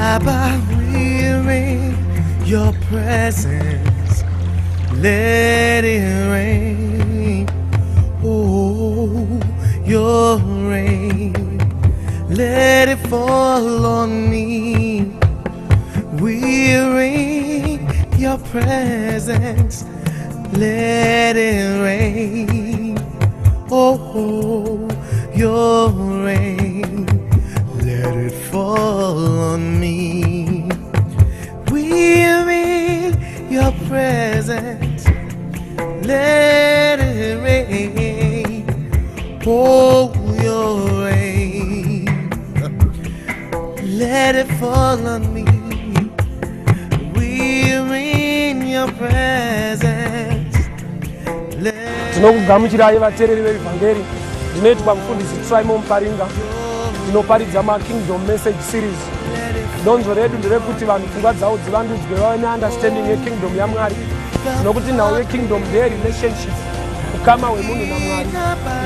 Baba, we're in your presence. Let it rain. Oh, your rain. Let it fall on me. We're in your presence. Let it rain. Oh, your rain. Let it fall on me. We're in your presence. Let it rain. Oh, your rain. Let it fall on me. We're in your presence. Tinokugamuchira vateereri vevhangeri ndinoitwa mufundisi Simon Paringa ndinoparidza Kingdom Message Series. Donzo redu nderekuti vanhu pfungwa dzavo dzivandudzwe vave neunderstanding yekingdom yaMwari, nokuti nhau yekingdom ndeyerelationship, ukama hwemunhu naMwari,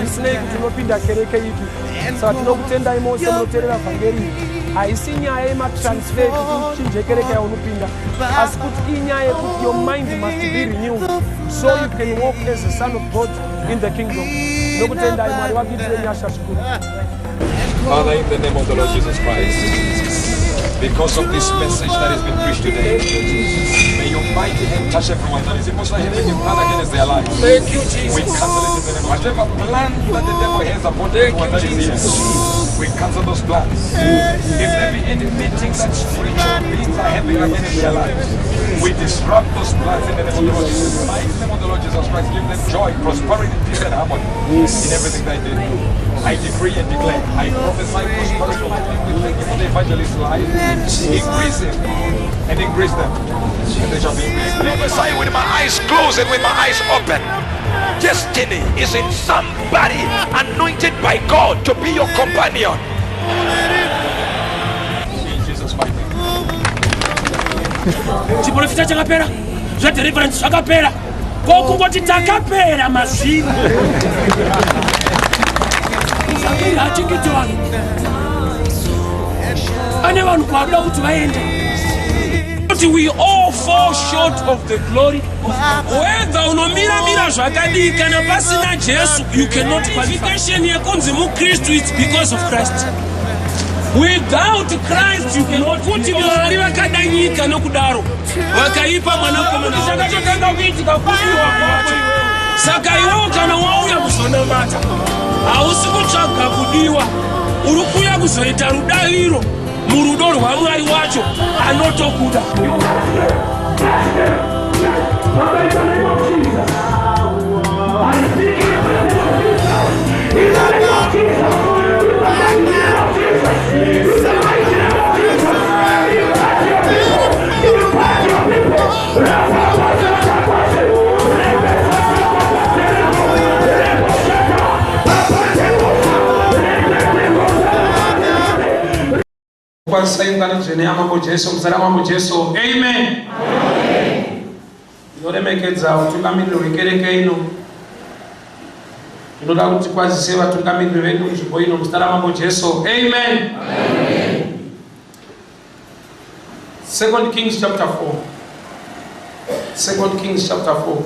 isinei kuti unopinda kereke ipi. Saka tinokutendai mose munoteerera vhangeri. Haisi nyaya yematransfer kuti uchinje kereke yaunopinda, asi kuti inyaya yekuti your mind must be renewed so you can walk as a son of God in the kingdom. Nokutendai Mwari vakuitire nyasha zvikuru. Father, in the name of the Lord Jesus Christ, because of this message that has been preached today, may your mighty hand touch everyone that is emotionally having a plan against their lives. Thank you, Jesus. We cancel it in the name of whatever plan that the devil has upon everyone that is here. We cancel those plans. If there be any meetings that spiritual beings are having against their lives, we disrupt those plans in the name of the Lord Jesus Christ. In the name of the Lord Jesus Christ, give them joy, prosperity, peace, and harmony in everything they do. I decree and declare, I prophesy prosperity. We thank you for the evangelist's life. Increase him and increase them. And they shall be increased. Prophesy with my eyes closed and with my eyes open. Destiny is in somebody anointed by God to be your companion. In Jesus' mighty name. Chiprofita chakapera, zva deliverance zvakapera, kokungoti takapera mazviri. Hachingitwa ane vanhu kwavida kuti vaende. We all fall short of the glory. Whether unomira zvakadii kana pasina Jesu, you cannot qualification yekunzi muKristu, it's because of Christ. Without Christ you cannot. Kuti Mwari vakadanyika nokudaro vakaipa mwanakomana chakatotanga kuitika kufiwa kwacho. Saka iwewe kana wauya kuzonamata hausi kutsvaga kudiwa, uri kuuya kuzoita rudaviro murudo rwaMwari wacho anotokuda. Kwasaingana dzvene yamambo Jesu, muzara mambo Jesu. Amen. Ndinoremekedza utungamiriri hwekereke ino. Ndinoda kuti kwazise vatungamiriri vedu nzvimbo ino muzara mambo Jesu. Amen. 2 Kings chapter 4. 2 Kings chapter 4.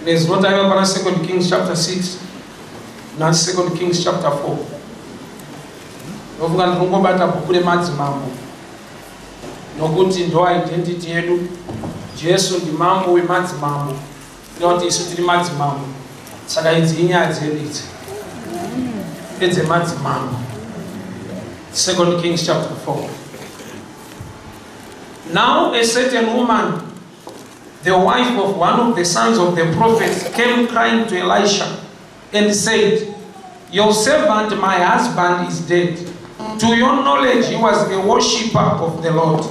Nezinotayiwa pana 2 Kings chapter 6 na 2 Kings chapter 4. Novuga ndinongobata bhuku remadzimambo nokuti ndo identity yedu. Jesu ndi mambo wemadzimambo, inoti isu tiri madzimambo. Saka idzi inyaya dzedu idzi edzemadzimambo. 2 Kings chapter 4. Now a certain woman, the wife of one of the sons of the prophets, came crying to Elisha and said, "Your servant, my husband, is dead. To your knowledge, he was a worshipper of the Lord.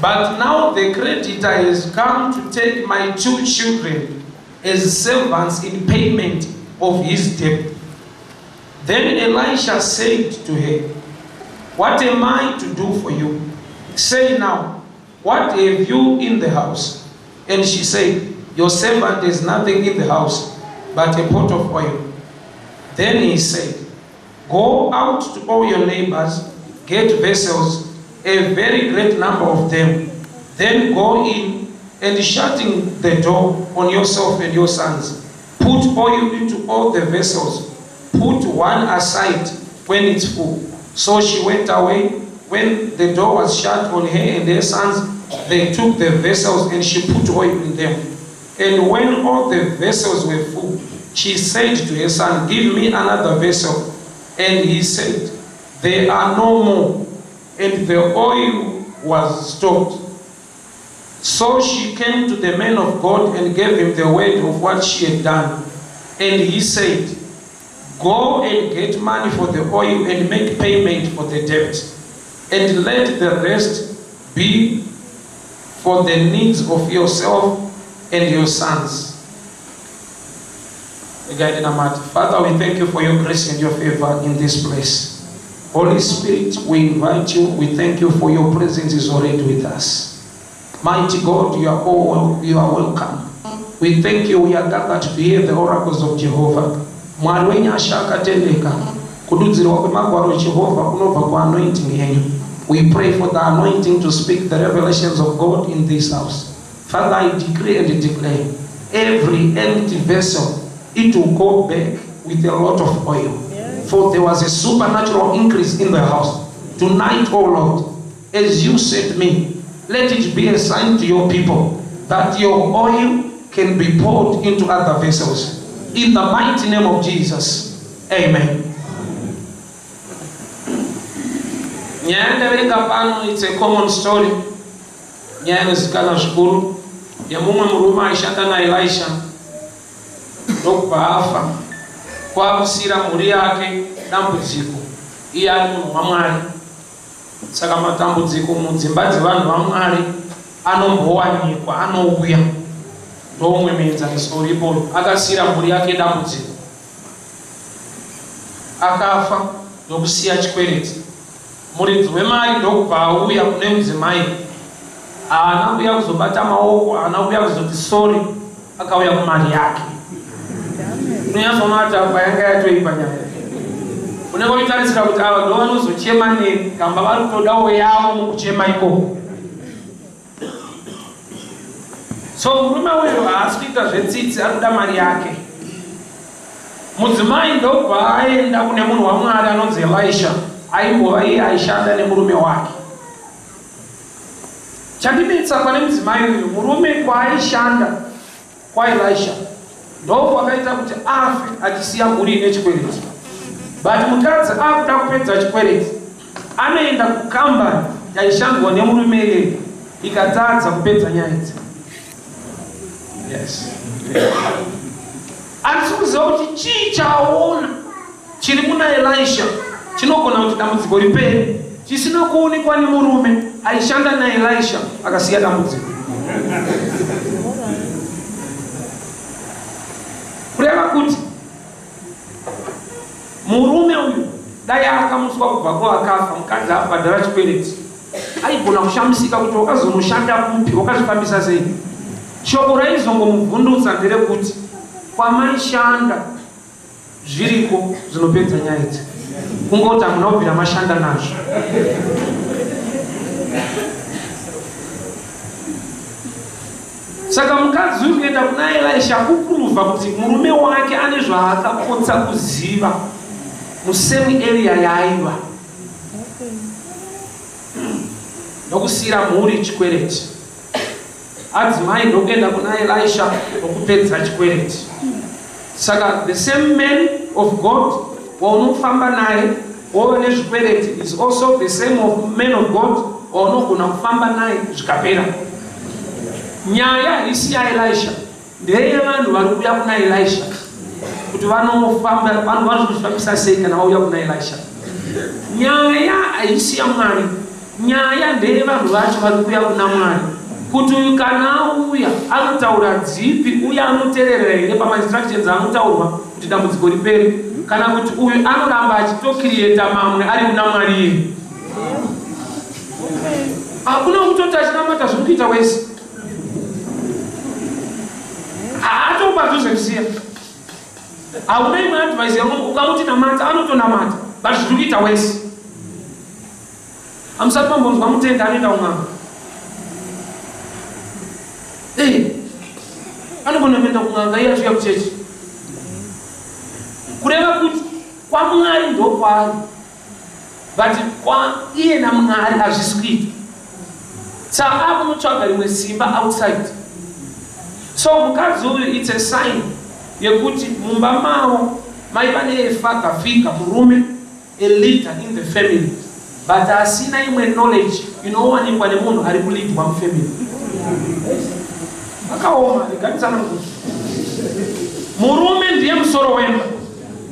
But now the creditor has come to take my 2 children as servants in payment of his debt." Then Elisha said to her, "What am I to do for you? Say now, what have you in the house?" And she said, "Your servant has nothing in the house but a pot of oil." Then he said, "Go out to all your neighbors, get vessels a very great number of them. Then go in and shutting the door on yourself and your sons. Put oil into all the vessels. Put one aside when it's full. So she went away. When the door was shut on her and her sons, they took the vessels and she put oil in them. And when all the vessels were full, she said to her son, give me another vessel. And he said, there are no more. And the oil was stopped. So she came to the man of God and gave him the word of what she had done. And he said, go and get money for the oil and make payment for the debt. And let the rest be for the needs of yourself and your sons. Father, we thank you for your grace and your favor in this place. Holy Spirit, we invite you. We thank you for your presence is already with us. Mighty God, you are welcome. We thank you. We are gathered to hear the oracles of Jehovah. We pray for the anointing to speak the revelations of God in this house. Father, I decree and declare every empty vessel, it will go back with a lot of oil. Yes. For there was a supernatural increase in the house. Tonight, oh Lord, as you said me, let it be a sign to your people that your oil can be poured into other vessels. In the mighty name of Jesus. Amen. It's a common story. Ya mumwe muruma aishanda na Elisha ndokubafa kwabusira muri yake dambudziko iye ari munhu waMwari. Saka matambudziko mudzimba dzevanhu vaMwari anombowanikwa, anouya. Ndomwe muenzaniso uripo. Akasira muri yake dambudziko, akafa ndokusiya chikwereti. Muridzi wemari ndokubva auya kune mudzimai. Haana kuuya kuzobata maoko, haana kuuya kuzoti sori, akauya kumari yake. Unonyatsoona kuti apa yanga yatoipa nyaya. Unenge uchitarisira kuti ava ndo vanozochema neni, kamba vari kutodawo yavo mukuchema ikoko. So murume uyu haasi kuita zvetsitsi, ari kuda mari yake. Mudzimai ndobva aenda kune munhu waMwari anonzi Elisha, aimbova iye aishanda nemurume wake. Chandinetsa pane mudzimai uyu, murume kwaaishanda kwaElisha ndokwakaita kuti afe achisiya mhuri ine chikwereti. But mukadzi akuda kupedza chikwereti, anoenda kukambani yaishandwa nemurume iyeye, ikatadza kupedza nyaya idzi. Yes. Handisi kuziva kuti chii chaona chiri muna Elisha chinogona kuti dambudziko ripere, chisina kuonekwa nemurume aishanda naElisha akasiya dambudziko. Kureva kuti murume uyu dai akamuswa kubva kwavakafa, mukadzi abhadhara chikwereti, aigona kushamisika kuti wakazonoshanda kupi, wakazvifambisa sei. Shoko raizongomubvundutsa nderekuti kwamaishanda zviriko zvinopedza nyaya idzi, kungoti hamuna kubvira mashanda nazvo. Saka mukadzi uyu kuenda kuna Elisha kupruvha kuti murume wake ane zvaakapotsa kuziva musemi area yaaiva, ndokusiyira mhuri chikwereti. Adzimai ndokuenda kuna Elisha nokupedza chikwereti. Saka the same man of God waunofamba naye wove nezvikwereti is also the same man of God waunogona kufamba naye zvikapera. Nyaya isi yaElisha ndeye vanhu vari kuuya kuna Elisha kuti vanofamba, vanhu vari kuzvifambisa sei kana vauya kuna Elisha. Nyaya haisi yaMwari, nyaya ndeye vanhu vacho vari kuuya kuna Mwari, kuti uyu kana auya anotaura dzipi, uye anoteerera here pamainstructions anotaurwa kuti dambudziko ripere, kana kuti uyu anoramba achitokiriyeta mamwe ari kuna Mwari iye. Hakuna kutoti achinamata zviri kuita wese, atopa zvozvekusiya. Hauna imwe advice ukamuti namata anotonamata, but zviri kuita wese. Amusati mambonzwa mutenga anoenda kumwamba. Anogona kuenda kumwanga iye asvika kuchechi. Kureva kuti kwaMwari ndo kwaari. But kwa iye naMwari hazvisi kuita. Saka akunotsvaga rimwe simba outside. So mukadzi uyu it's a sign yekuti mumba mavo maiva neefa akafika murume, a leader in the family, but asina imwe knowledge inowanikwa nemunhu ari kulidwa mufamily. Akaoma liganisana kuti murume ndiye musoro wemba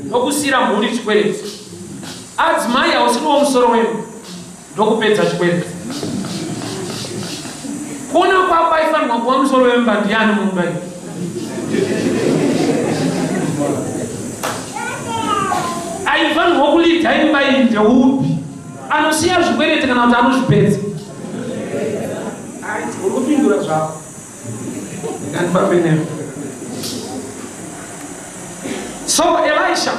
ndokusiyira mhuri chikwereti. Adzimai hausiriwo musoro wemba ndokupedza chikwereti. Kuna kwako aifanirwa kuva musoro wemba ndiani mumba iyi? Aifanirwa kulidha imba iyi ndeupi? Anosiya zvikwereti kana kuti anozvipedza? Uri kupindura zvako. So Elisha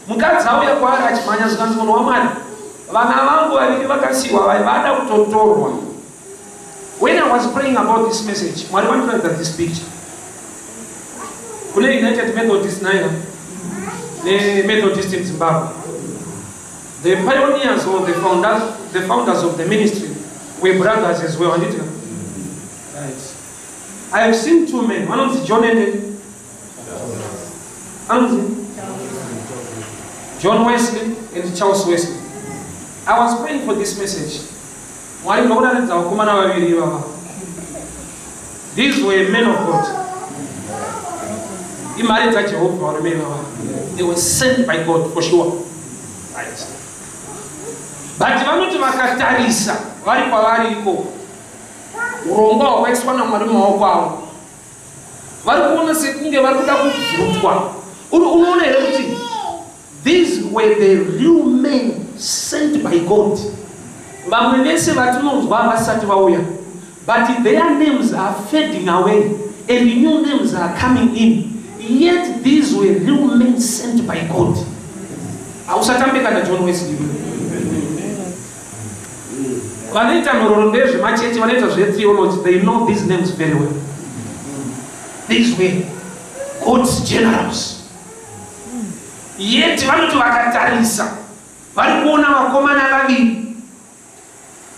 mukadzi auya kwaari achimhanya zvikanzi munhu waMwari, vana vangu vaviri vakasiyiwa vaivada kutotorwa. When I was praying about this message, Mwari wandiratidza this picture. Kune United Methodist nayo neMethodist in Zimbabwe, the pioneers or the founders of the ministry were brothers as well. Right. I have seen two men. One is John Wesley and Charles Wesley. I was praying for this message. These were men of God. They were sent by God for sure. Right. But vanoti vakatarisa vari kwavari iko urongwa hwakaiswa naMwari mumaoko avo, vari kuona sekunge vari kuda kubvutwa. Unoona here kuti these were the real men sent by God. Vamwe vese vatinonzwa vasati vauya, but their names are fading away and new names are coming in. Yet these were real men sent by God. Ausatambika na John Wesley. Vanoita mhororo ndezvemachechi, vanoita zvetheology, they know these names very well. These were God's generals. Yet vanoti vakatarisa vari kuona vakomana vaviri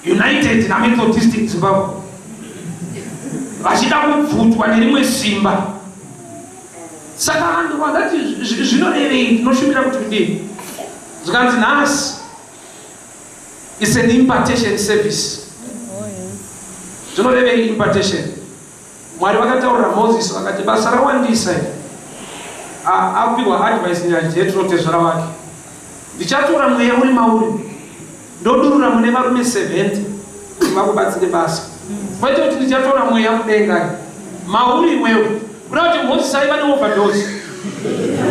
United naMethodist in Zimbabwe vachida kubvutwa nerimwe simba. Saka vanhu vakati zvinorevei, tinoshumira kuti kudini? Zvikanzi nhasi it's an impartation service. Zvinorevei impartation? Mwari vakataurira Moses vakati basa rawandisa apiwa advice naJethro tezvara wake, ndichatora mweya uri mauri ndodurura mune varume 70 kuti vakubatsire basa, kwete kuti ndichatora mweya mudenga mauri iwewe. Kuda kuti Moses aiva neoverdose,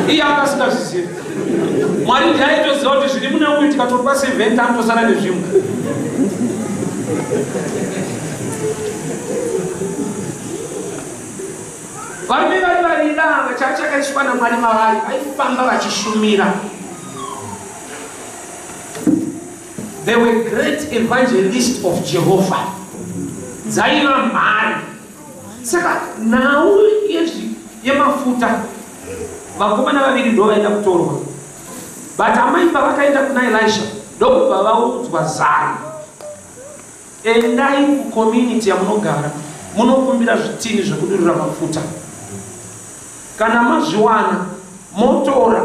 iye akasingazvizivi. Mwari ndiye aitoziva kuti zviri mune uyu tikatopa 70 anotosara nezvimwe. Varume vari varida vachakaiswa naMwari mavari vaifamba vachishumira. They were great evangelists of Jehovah. Dzaiva mhari. Saka nhau yemafuta vakomana vaviri ndo vaenda kutorwa, but amai pavakaenda kuna Elisha ndokubva vaudzwa zano, endai kucommunity yamunogara munokumbira zvitini zvekudurura mafuta. Kana mazviwana motora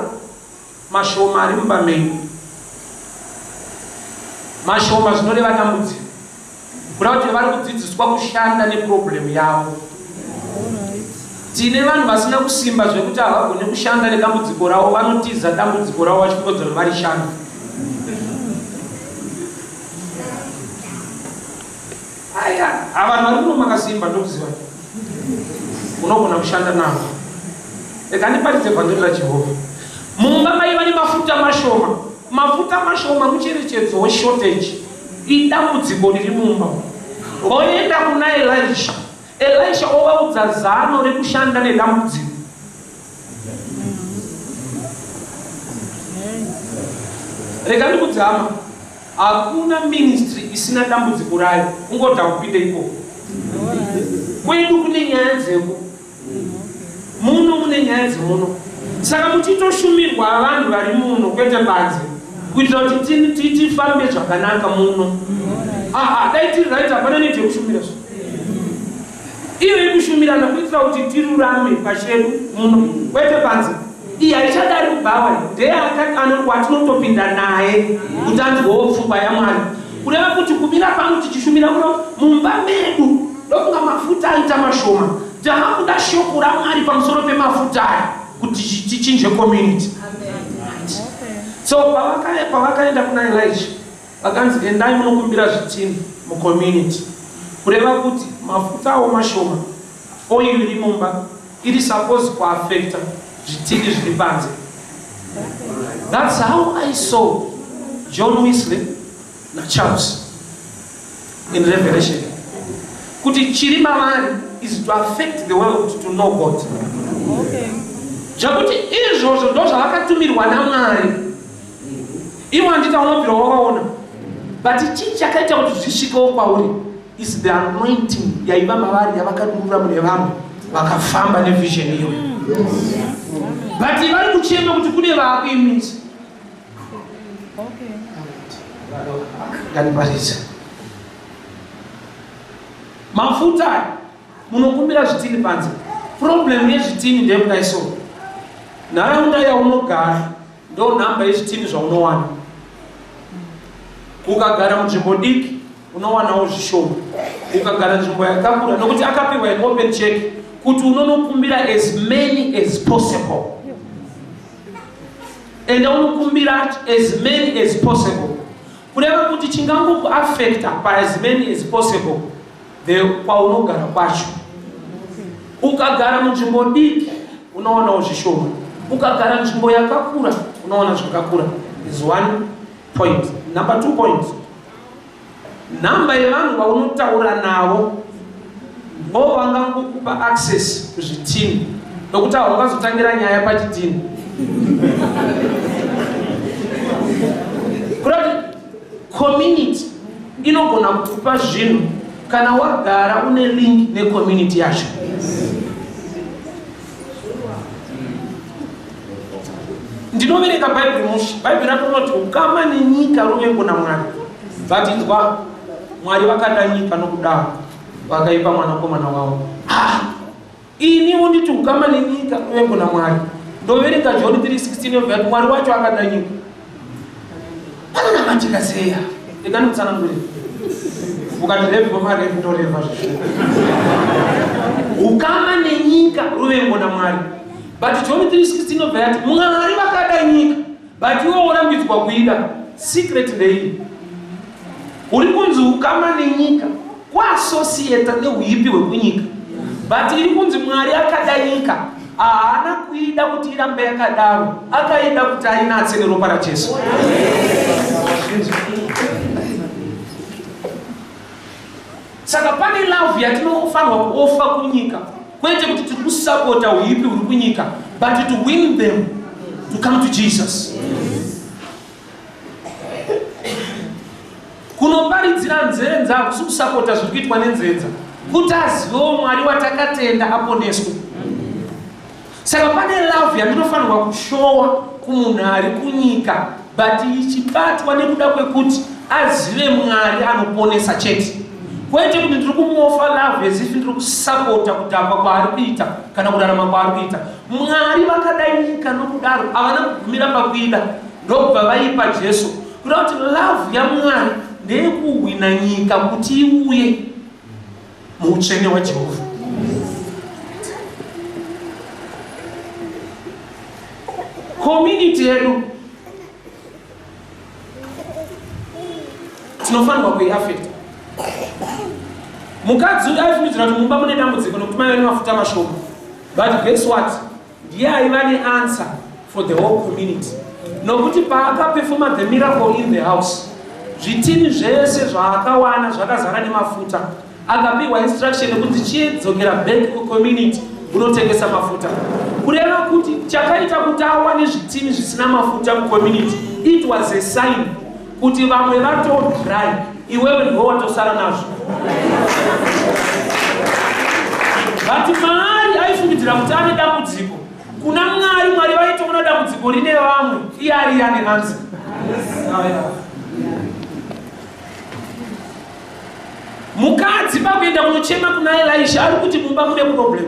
mashoma ari mumba menyu, mashoma zvinoreva dambudziko, kuda kuti vari kudzidziswa kushanda neproblemu yavo. Tine vanhu vasina kusimba zvekuti havagone kushanda nedambudziko ravo, vanotiza dambudziko ravo vachipodza varishanda. Aya, avanhu vari kuno makasimba ndokuziva unogona kushanda navo. Ekaniparidze bhandiri raJehovha. Mumba maiva nemafuta mashoma. Mafuta mashoma mucherechedzo weshortage, idambudziko riri mumba. Voenda kuna Elisha. Elisha ovaudza zano rekushanda nedambudziko. Rega ndikudzama, hakuna ministry isina dambudziko rayo, ungoda kupinda iko. Kwedu kune nyaya dzeko, muno mune nyaya dzemuno. Saka muchitoshumirwa vanhu vari muno kwete panze, kuitira kuti tifambe zvakanaka muno. Dai tiri right hapana nezvekushumira zvo. Iyo ikushumirana kuitira kuti tirurame pashedu muno kwete panze. Iyi haichadari kubhawa ndeye watinotopinda naye kuti anzwewo pfungwa yaMwari. Kureva kuti kumira pano tichishumira muno mumba medu ndokunga mafuta aita mashoma. Taakuda shoko raMwari pamusoro pemafuta aya kuti tichinje community. So pavakaenda kuna Elisha vakanzi endai munokumbira zvitini mucommunity. Kureva kuti mafuta awo mashoma, oil iri mumba iri suppose kuaffecta zvitini zviri panze. That's how I saw John Wesley na Charles in Revelation. Kuti chiri mavari is to affect the world to know God. Zvakuti izvozvo ndo zvavakatumirwa naMwari. Ivo handita unobvira wakaona, but chii chakaita kuti zvisvikewo kwauri is the anointing yaiva mavari yavakadurura mune vamwe vakafamba nevision iyo. But vari kuchema kuti kune vaakuimisa. Ngatiparidze. Mafuta munokumbira zvitini panze. Problem yezvitini ndeyekudaiso. Nharaunda yaunogara ndo nhamba yezvitini zvaunowana. Ukagara munzvimbo diki unowanawo zvishoma. Ukagara nzvimbo yakakura nokuti akapiwa an open check kuti unonokumbira as many as possible. And unokumbira as many as possible. Kureva kuti chingangokuaffecta pa as many as possible kwaunogara kwacho. Ukagara munzvimbo diki unowanawo zvishoma. Ukagara nzvimbo yakakura unowana zvakakura. Is one point. Number 2 point. Namba yevanhu vaunotaura navo vo vangangokupa access kuzvitini nokuti haungazotangira nyaya pachitini. Kurati community inogona kukupa zvinhu kana wagara une link necommunity yacho. Ndinovereka Bible mushi. Bible ratonoti ukama nenyika ruvengo naMwari. Vatinzwa Mwari vakada nyika nokudaro vakaipa mwanakomana wavo. Iniwo nditi ukama nenyika ruvengo naMwari. Ndovereka John 3:16 yobva Mwari wacho akada nyika. Anonamatika seya. Ndikanotsanangurira. Ukati revo marevo ndoreva zvizvo. Ukama nenyika ruvengo naMwari. But John 3:16 yobva yati Mwari vakada nyika. But iwo urambidzwa kuida. Secret ndei. Uri kunzi ukama nenyika kuassociata neuipi hwekunyika. But iri kunzi Mwari akada nyika. Haana kuida kuti irambe yakadaro. Akaida kuti ainatse neropa raJesu. Saka pane love yatinofanirwa kuofa kunyika. Kwete kuti tiri kusapota uipi uri kunyika, but to win them to come to Jesus. Kunoparidzira nzenza hakusi kusapota zviri kuitwa nenzenza. Kuti azivewo Mwari watakatenda aponeswe. Saka pane love yatinofanirwa kushowa kumunhu ari kunyika, but ichibatwa nekuda kwekuti azive Mwari anoponesa chete. Kwete kuti ndiri kumuofa love as if ndiri kusapota kutamba kwaari kuita kana kurarama kwaari kuita. Mwari vakada nyika nokudaro havana kugumira pakuida ndokubva vaipa Jesu. Kuda kuti love yaMwari ndeyekuhwina nyika kuti iuye muutsvene hwaJehovha. Community yedu tinofanirwa kuiaffecta. Mukadzi aifumidzira kuti mumba mune dambudziko nokuti mai vane mafuta mashoma. But guess what? Ndiye aiva neanswer for the whole community. Nokuti paakaperforma the miracle in the house, zvitini zvese zvaakawana zvakazara nemafuta, akapiwa instruction yekuti chiedzokera back kucommunity unotengesa mafuta. Kureva kuti chakaita kuti awane zvitini zvisina mafuta mucommunity, it was a sign kuti vamwe vatodry, iwewe ndiwo watosara nazvo. But Mwari aifungidzira kuti ane dambudziko. Kuna Mwari vaitoona dambudziko rine vamwe, iye ari ane answer. Mukadzi pakuenda kunochema kuna Elisha ari kuti mumba mune problem.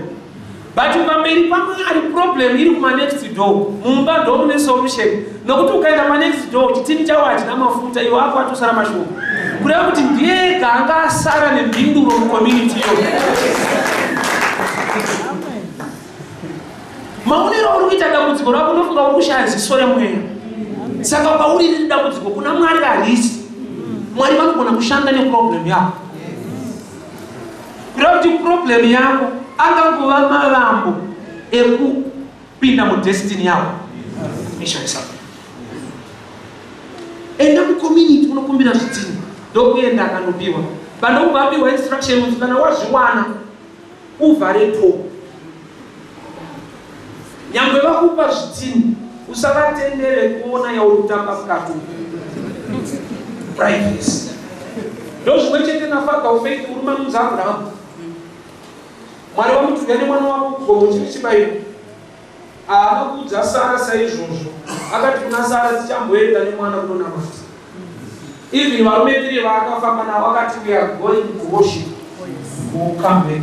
But pamberi paMwari problem iri kuma next door. Mumba ndo mune solution. Nokuti ukaenda kuma next door chitini chawo achina mafuta, iwo ako atosara mashoko. Kureva kuti ndiyega anga asara nemhinduro mucommunity yo. Maonero uri kuita dambudziko rako unofunga uri kushaya ziso remweya. Saka pauri riri dambudziko kuna Mwari harisi. Mwari vanogona kushanda neproblem yako. Kureva kuti problem yako angangova malambo ekupinda mudestiny yako. Enda mucommunity unokumbira zvitini ndokuenda akanopiwa. Pandokuvapiwa instructions kana wazviwana uvhare po. Nyangwe vakupa zvitini usavatendere kuona yauri kutamba mukati. Privacy. Ndozvimwe chete naFather of Faith uri manunzi Abraham. Mwari wamutuya nemwana wako kugomo chiri chibayiro. Akakuudza Sara saizvozvo. Akati kuna Sara tichamboenda nemwana kunonamata. Even varume 3 vaakafamba navo vakati we are going to worship. We'll come back.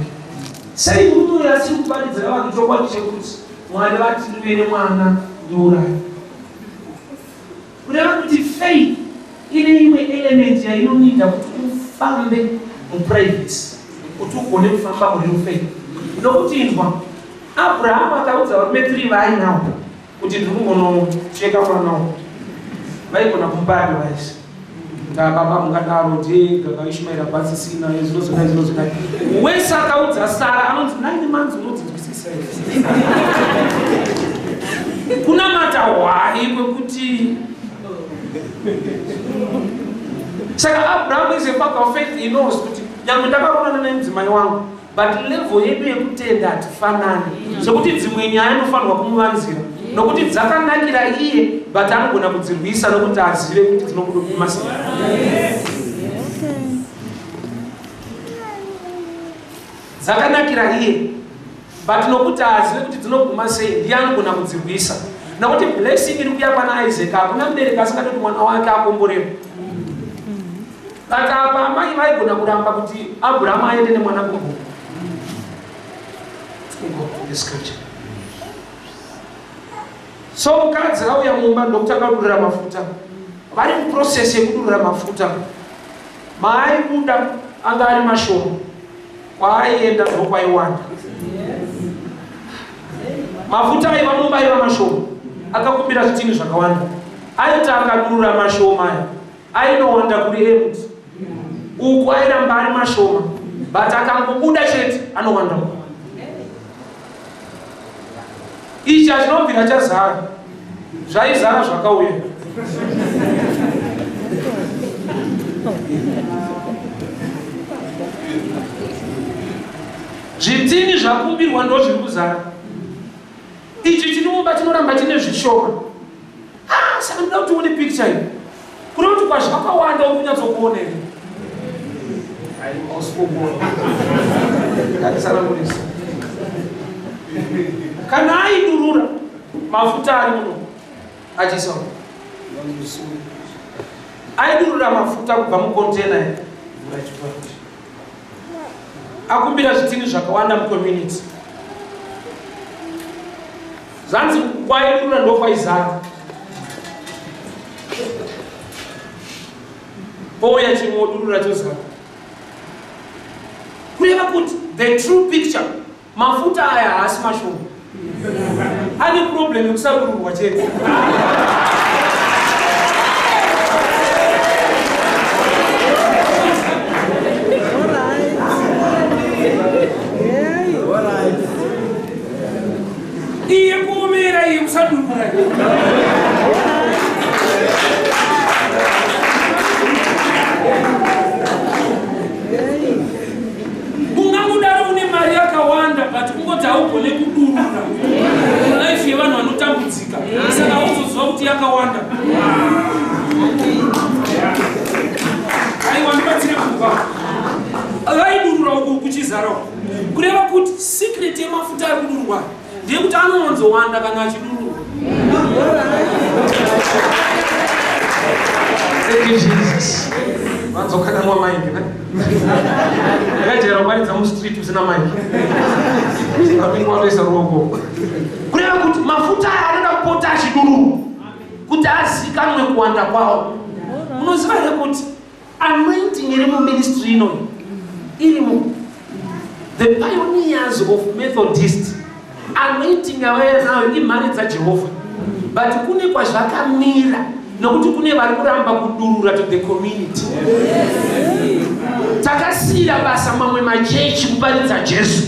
Sei murume asiri kuparidzira vanhu chokwadi chekuti Mwari vati ndive nemwana ndiurayi. Kureva kuti faith ine imwe element yainonida kuti ufambe muprivacy, kuti ugone kufamba muri faith. Nokuti inzwa Abraham akaudza varume 3 vainawo kuti ndiri kungonocheka mwanawo. Vaigona kumubata vaisi. Baba mungadaro ndi gagaishmaira basisina izvozvo. Wese akaudza Sara anonzi 9 months unodzidzisisa. Kuna mata why kwekuti saka Abraham is a father of faith. He knows kuti nyangwe ndakaonana nemudzimai wangu but level yedu yekutenda hatifanani. Sokuti dzimwe nyaya inofanirwa kumuvanzira nokuti dzakanakira iye but anogona kudzirwisa nokuti azive kuti dzinobuda kuma sei. Dzakanakira iye but nokuti azive kuti dzinoguma sei ndiye anogona kudzirwisa. Nokuti blessing iri kuya pana Isaac hakuna mubereki asingatoti mwana wake akomborewa. But apa amai vaigona kuramba kuti Abraham aende nemwana kumbo. So mukadzi auya mumba ndokuti akadurira mafuta. Vari muprocess yekudurira mafuta. Mai buda anga ari mashoma. Kwaaienda ndokwaiwanda. Mafuta aiva mumba aiva mashoma. Akakumbira zvitini zvakawanda. Aiti akadurira mashoma aya ainowanda kuri empty. Uku airamba ari mashoma but akangobuda chete anowanda. Ichi achinobvira chazara zvaizara zvakauya. Zvitini zvakumbirwa ndo zviri kuzara. Ichi chinomba chinoramba chine zvishoma. Saka ndoda kuti uone picture iyi. Kuri kuti kwazvakawanda uri kunyatsokuonera. Kana aidurura mafuta ari muno achiisa aidurura mafuta kubva mukontena akumbira zvitini zvakawanda mucommunity. Zvanzi kwaidurura ndokwaizara. Pouya chimodurura chozara. Kureva kuti the true picture mafuta aya haasi mashoma. Ane problem yekusarurwa chete. Iye kuumira iye kusadurura. Ungamudaro une mari yakawanda but kungoti haugone kudurura life yevanhu vanotambudzika. Saka uzoziva kuti yakawanda zarawo kureva kuti secret yemafuta akudurwa ndeyekuti anowanzowanda kana achidurwa. Thank you, Jesus. Vanzokana mwa maiki, ne? Yakajera kubaridza mustreet usina maiki. Tikapingwa toisa ruoko. Kureva kuti mafuta aya anoda kupota achidururwa kuti azikanwe kuwanda kwawo. Unoziva here kuti anointing iri muministry ino irimo. The pioneers of Methodist anointing awaya nayo imhari dzaJehovha, but kune kwazvakamira nokuti kune vari kuramba kudurura to the community. Takasiyira basa mamwe machechi kuparidza Jesu.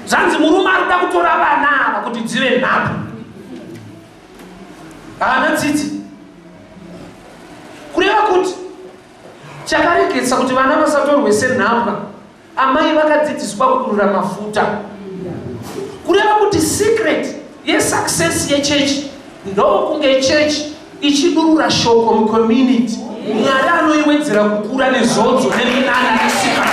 Zanzi murume arikuda kutora vana ava kuti dzive nhapu. Haana tsitsi. Kureva kuti chakaregesa kuti vana vasatorwe senhapwa, amai vakadzidziswa kudurura mafuta. Kureva kuti secret yesuccess yechechi ndokunge chechi ichidurura shoko mucommunity. Mwari anoiwedzera kukura nezodzo neminana nesika.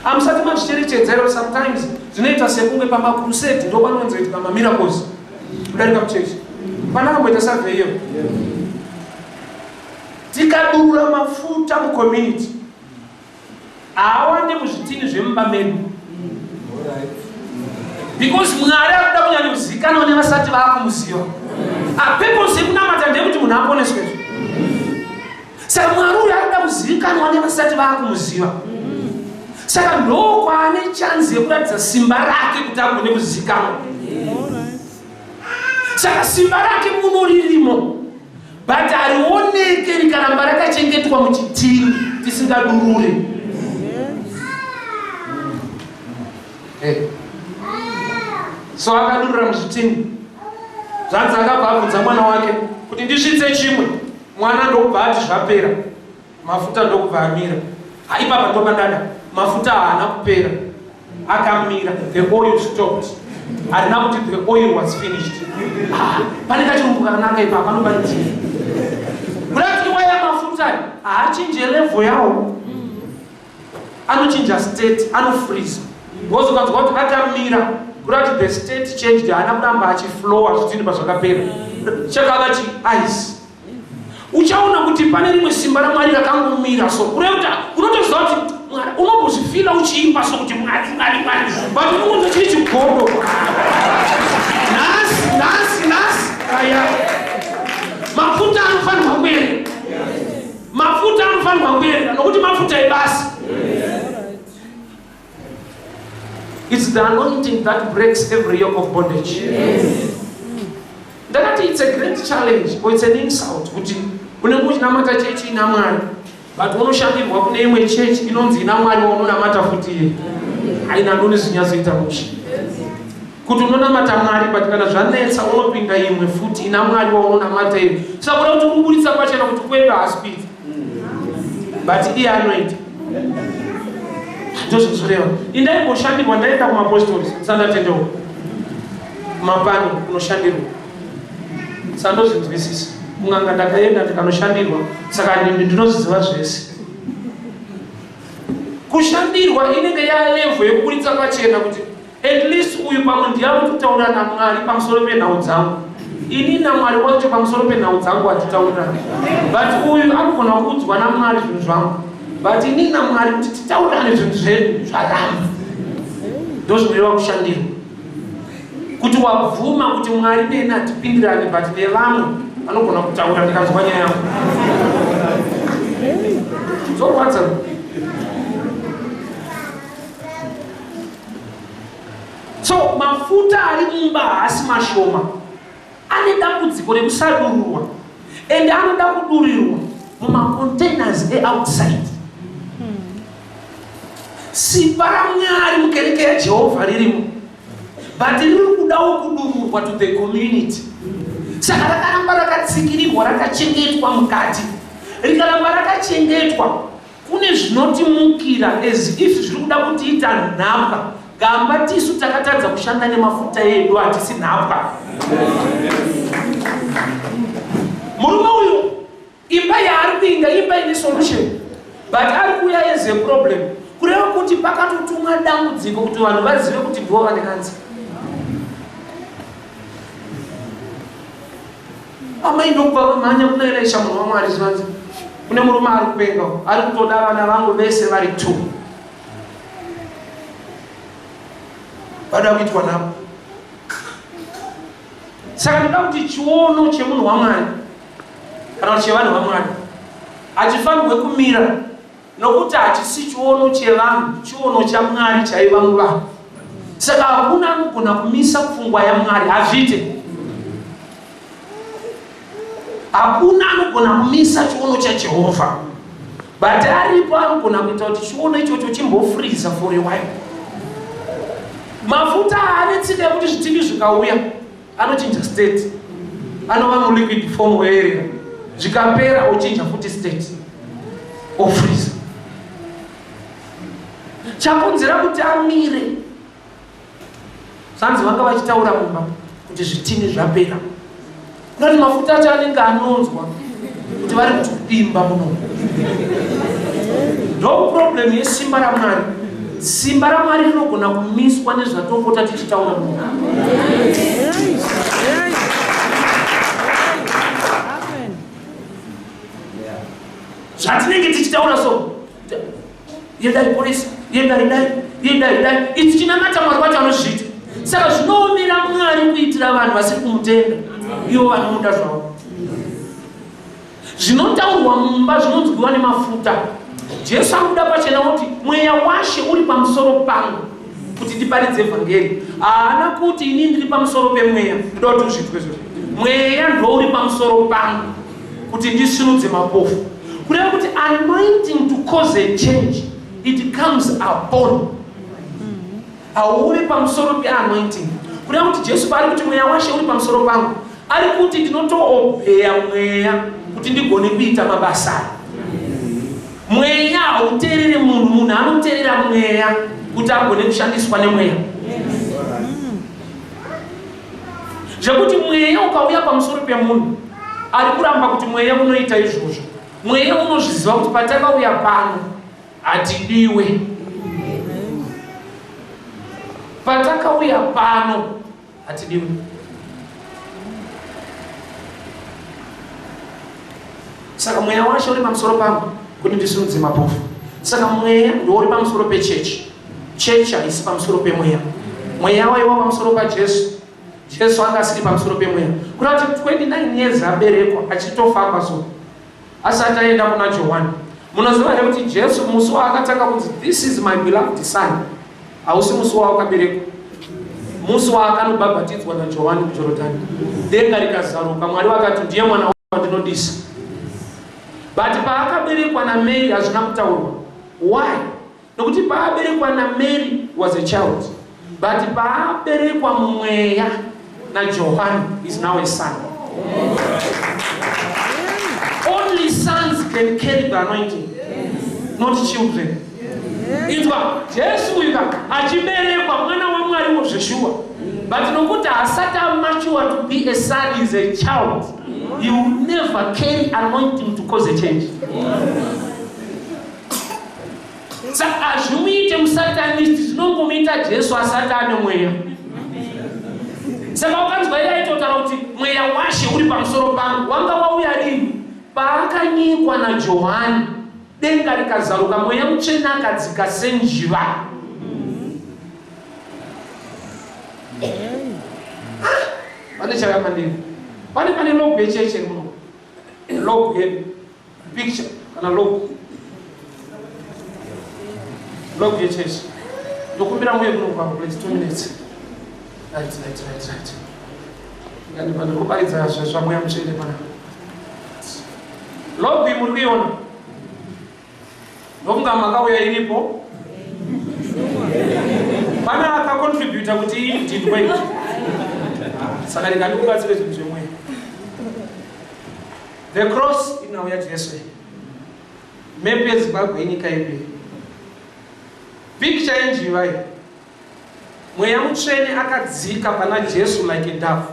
Amusati mazvicherechedzera sometimes zvinoita sekunge pamakrusade ndo panowanzoitika mamiracles kudarika muchechi. Panakamboita surveyo tikadurura mafuta mucommunity haawande muzvitini zvemumba medu, because Mwari akuda kunyanya kuzikanwa nevasati vaakumuziva. Apepose kunamata ndekuti munhu aponeswe. Saka Mwari uyu akuda kuzikanwa nevasati vaakumuziva. Saka ndoko ane chance yekuratidza simba rake kuti agone kuzikanwa. Saka simba rake muno ririmo, but harioneke rikaramba rakachengetwa muchitini tisingadurure. So akadurura muzvitini. Zvanzi akabva abvunza mwana wake kuti ndisvitse chimwe. Mwana ndokubva ati zvapera, mafuta ndokubva amira. Haipapa ndopandada, mafuta haana kupera, akamira. The oil stopped. Harina kuti the oil was finished. Pane kachirungu kakanaka ipapa anobaridzi. Kurati waya mafuta haachinje level yawo, anochinja state, anofreeze. Ngozi ukanzwa kuti akamira, kurati the state changed, haana kuramba achiflowa zvitini pazvakapera. Chakava chi-ice. Uchaona kuti pane rimwe simba raMwari rakangomira so. Kureuta unotoziva kuti Mwari unombozvifila uchiimba so kuti Mwari Mwari. But unongonza chiri chigodo. Nasi. Aya. Mafuta anofanirwa kuenda. Mafuta anofanirwa kuenda nokuti mafuta ebasi. It's the anointing that breaks every yoke of bondage. Ndakati it's a great challenge or it's an insult kuti unenge uchinamata chechi ina Mwari, but unoshandirwa kune imwe chechi inonzi ina Mwari waunonamata futi haina ndoni zvinyazoita musha. Kuti unonamata Mwari but kana zvanetsa unopinda imwe futi ina Mwari waunonamata iye. Saka kuda kuti kuburitsa pachena kuti kwenda haspidi, but iye anoita. Ndozvozvoreva. Indaimboshandirwa ndaenda kumaapostoli sandatendeuka. Mapani kunoshandirwa. Sandozvinzwisisa. Munganga ndakaenda ndikanoshandirwa, saka ndinozviziva zvese. Kushandirwa inenge yalevel yekuburitsa pachena kuti at least uyu pamwe ndiari kutaura naMwari pamusoro penhau dzangu. Ini naMwari wacho pamusoro penhau dzangu hatitaurani. But uyu anogona kuudzwa naMwari zvinhu zvangu. But ini naMwari kuti titaurane zvinhu zvedu zvaramba. Ndozvinoreva kushandirwa. Kuti wabvuma kuti Mwari neni hatipindirane but nevamwe vanogona kutaura ndikanzwa nyaya yangu. Zorwadza. So mafuta ari mumba haasi mashoma. Ane dambudziko rekusadururwa. And anoda kudurirwa mumacontainers outside. Simba raMwari mukereke yaJehovha ririmo, but riri kudawo kudururwa to the community. Saka rakaramba rakatsikirirwa rakachengetwa mukati. Rikaramba rakachengetwa, kune zvinotimukira as if zviri kuda kutiita nhapwa. kamba tisu takatadza kushanda nemafuta edu hatisi nhapwa. Murume uyu imba yaari kuinga imba ine solution, but ari kuuya as a problem, kureva kuti pakatotumwa dambudziko kuti vanhu vazive kuti ndivo vane kanza. Amai ndokubva vamhanya kuna Elisha munhu waMwari zvinonzi kune murume ari kupenga ari kutoda vana vangu vese vari 2 vada kuitwa navo. Saka ndoda kuti chiono chemunhu waMwari kana kuti chevanhu vaMwari hachifanirwe kumira, nokuti hachisi chiono chevanhu, chiono chaMwari chaiva muvanhu. Saka hakuna anogona kumisa pfungwa yaMwari, hazviite. Hakuna anogona kumisa chiono chaJehovha, but aripo anogona kuita kuti chiono ichocho chimbofreeza for a while. Mafuta anetsika kuti zvitivi zvikauya anochinja state, anova muliquid form area, zvikapera ochinja futi state ofreeza. Chakonzera kuti amire, sanzi vanga vachitaura mumba kuti zvitini zvapera, kuti mafuta acho anenge anonzwa kuti vari kutopimba muno. Ndo problem yesimba raMwari. Simba raMwari rinogona kumiswa nezvatopota tichitaura muno. Zvatinenge tichitaura so yedai polisi, yedai idzi chinamata Mwari wacho anozviita. Saka zvinoomera Mwari kuitira vanhu vasiri kumutenda ivo vanomuda zvavo. Zvinotaurwa mumba zvinonzwiwa nemafuta. Jesu akuda pachena kuti mweya washe uri pamusoro pangu kuti ndiparidze vhangeri. Haana kuti ini ndiri pamusoro pemweya, ndoda kuti uzvitwe izvozvo. Mweya ndouri pamusoro pangu kuti ndisunudze mapofu. Kureva kuti anointing to cause a change, it comes upon. Hauri pamusoro peanointing. Kureva kuti Jesu paari kuti mweya washe uri pamusoro pangu, ari kuti ndinotoobheya mweya kuti ndigone kuita mabasa. Mweya hauteerere munhu anoteerera mweya kuti agone kushandiswa nemweya. Zvekuti mweya ukauya pamusoro pemunhu ari kuramba kuti mweya unoita izvozvo, mweya unozviziva kuti patakauya pano hatidiwe, patakauya pano hatidiwe. Saka mweya washe uri pamusoro pangu kuti ndisunudze mapofu. Saka mweya ndouri pamusoro pechechi. Chechi haisi pamusoro pemweya. Mweya waiwa pamusoro paJesu. Jesu anga asiri pamusoro pemweya. Kuna kuti 29 years aberekwa achitofa paso asati aenda kuna Johani. Munoziva here kuti Jesu musi waakatanga kunzi this is my beloved son, hausi musi waakaberekwa. Musi waakanobhabhatidzwa naJohani kuJorodhani, denga rikazaruka, Mwari vakati ndiye mwana wangu wandinodisa. But paakaberekwa naMary hazvina kutaurwa. Why? Nokuti paaberekwa naMary was a child, but paaberekwa mumweya naJohani is now a son. Only sons can carry the anointing, not children. Itwa Jesu uyu achiberekwa mwana waMwari wozveshuwa, but nokuti asati amature to be a son is a child, he will never carry anointing to cause a change. Saka azvimuite musatanist, zvinongomuita Jesu asati ane mweya. Saka ukanzwa iye aitotaura kuti mweya washe uri pamusoro pangu, wanga wauya rini? Paakanyikwa naJohani, denga rikazaruka, mweya mutsvene akadzika senjiva. Pane chakapandira. Pane logo yecheche muno. Logo yedu. Picture kana logo. Logo yecheche. Ndokumbira mwe muno kwa please 2 minutes. Right. Ngani pana kubaidza zvazva mweya mutsvene pana. Logo muri kuiona. Ndokunga makauya iripo. Pana akacontribute kuti ndindwe izvi. Saka ndikandikubatsire zvinhu zvemweya. The cross inauya Jesu. Mepe yeZimbabwe inyika yedu. Picture yenjiva iyi. mweya mutsvene akadzika pana Jesu like a dove,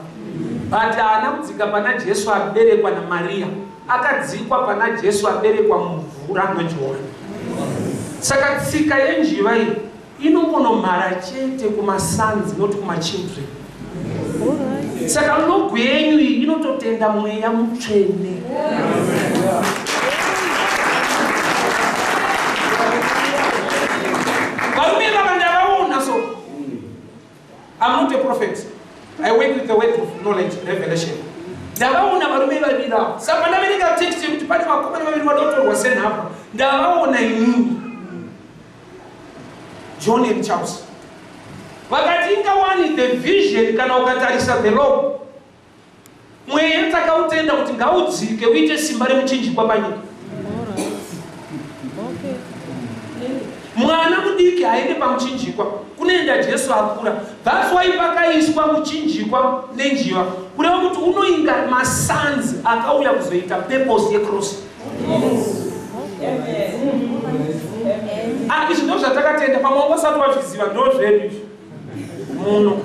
but haana kudzika pana Jesu aberekwa naMaria, akadzikwa pana Jesu aberekwa mumvura naJohani. Saka tsika yenjiva iyi inongonomhara chete kumasons not kumachildren. Saka nhogo yenyu iyi inototenda mweya mutsvene. Varume vava ndavaona so. I'm not a prophet. I work with the word of knowledge, revelation. Ndavaona varume vaviri ava. Saka ndaverenga text yekuti pane vakomana vaviri vadotorwa senhapwa. Ndavaona inini. John and Charles. Vakati ingawani the vision kana ukatarisa the law. Mweya takautenda kuti ngaudzike uite simba remuchinjikwa panyika. Mwana mudiki haende pamuchinjikwa, kunoenda Jesu akura. That's why pakaiswa muchinjikwa nenjiva, kureva kuti unoinga masons akauya kuzoita purpose yecross. Izvi ndo zvatakatenda pamwe vasati vazviziva, ndo zvedu muno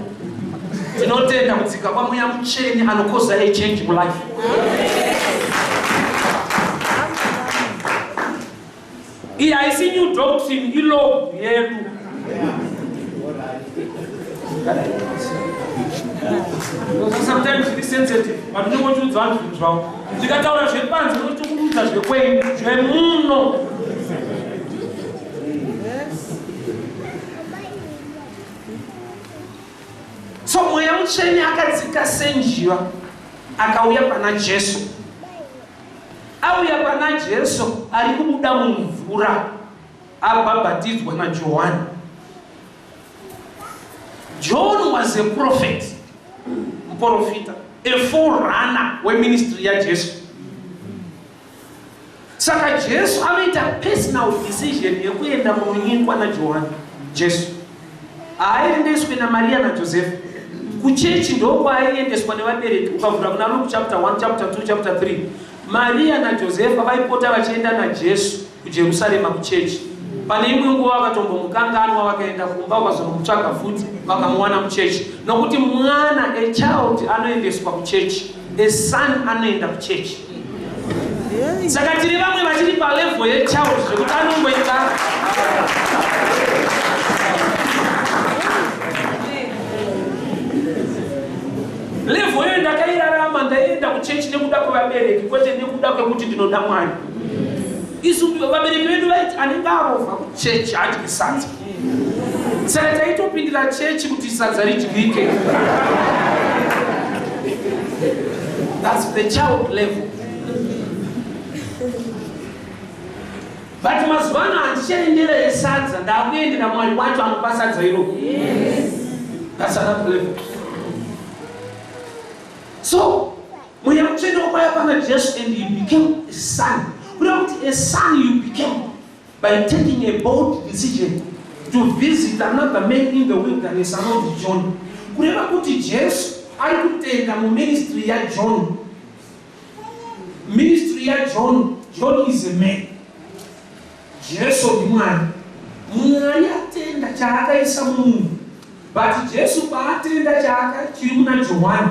tinotenda kudzika kwamweya mutsvene anokoza a change mulife. Iyi haisi new doctrine, ilo yedu. Sometimes it is sensitive, but you want to do that wrong. Ndikataura zvepanze kuti kuudza zvekwenyu zvemuno. So mweya mutsvene akadzika senjiva akauya pana Jesu. Auya pana Jesu ari kubuda mumvura abhabhatidzwa naJohani. John was a prophet, muprofita, a forerunner weministry ya Jesu. Saka Jesu amaita personal decision yekuenda munyikwa naJohani. Jesu aiendeswe naMaria naJosefu. Kuchechi ndoko aiendeswa nevabereki. Ukavhura kuna Luke chapter 1, chapter 2, chapter 3. Maria naJosefa vaipota vachienda naJesu kuJerusarema kuchechi. Pane imwe nguva vakatombomukanganwa vakaenda kumba vakazomutsvaga futi vakamuwana muchechi. Nokuti mwana, a child, anoendeswa kuchechi, a son anoenda kuchechi. Saka tiri vamwe vachiri palevel yechild zvekuti anongoenda. Level yo ndakairarama ndaenda kuchechi nekuda kwevabereki kwete nekuda kwekuti ndinoda Mwari. Isu vabereki vedu vaiti anenge arova kuchechi hadyi sadza. Saka taitopindira chechi kuti sadza ridyike. That's the child level. But mazuva ano handichaendera yesadza, ndakuendera Mwari wacho anopa sadza iro. That's another level. So, mweya mutsvene wakauya pana Jesu and he became a son. Kureva kuti a son you became by taking a bold decision to visit another man in the wilderness anonzi John. Kureva kuti Jesu ari kutenda muministry ya John. Ministry ya John, John is a man. Jesu ndi Mwari. Mwari atenda chaakaisa munhu. But Jesu paatenda chaakachiri muna Johani,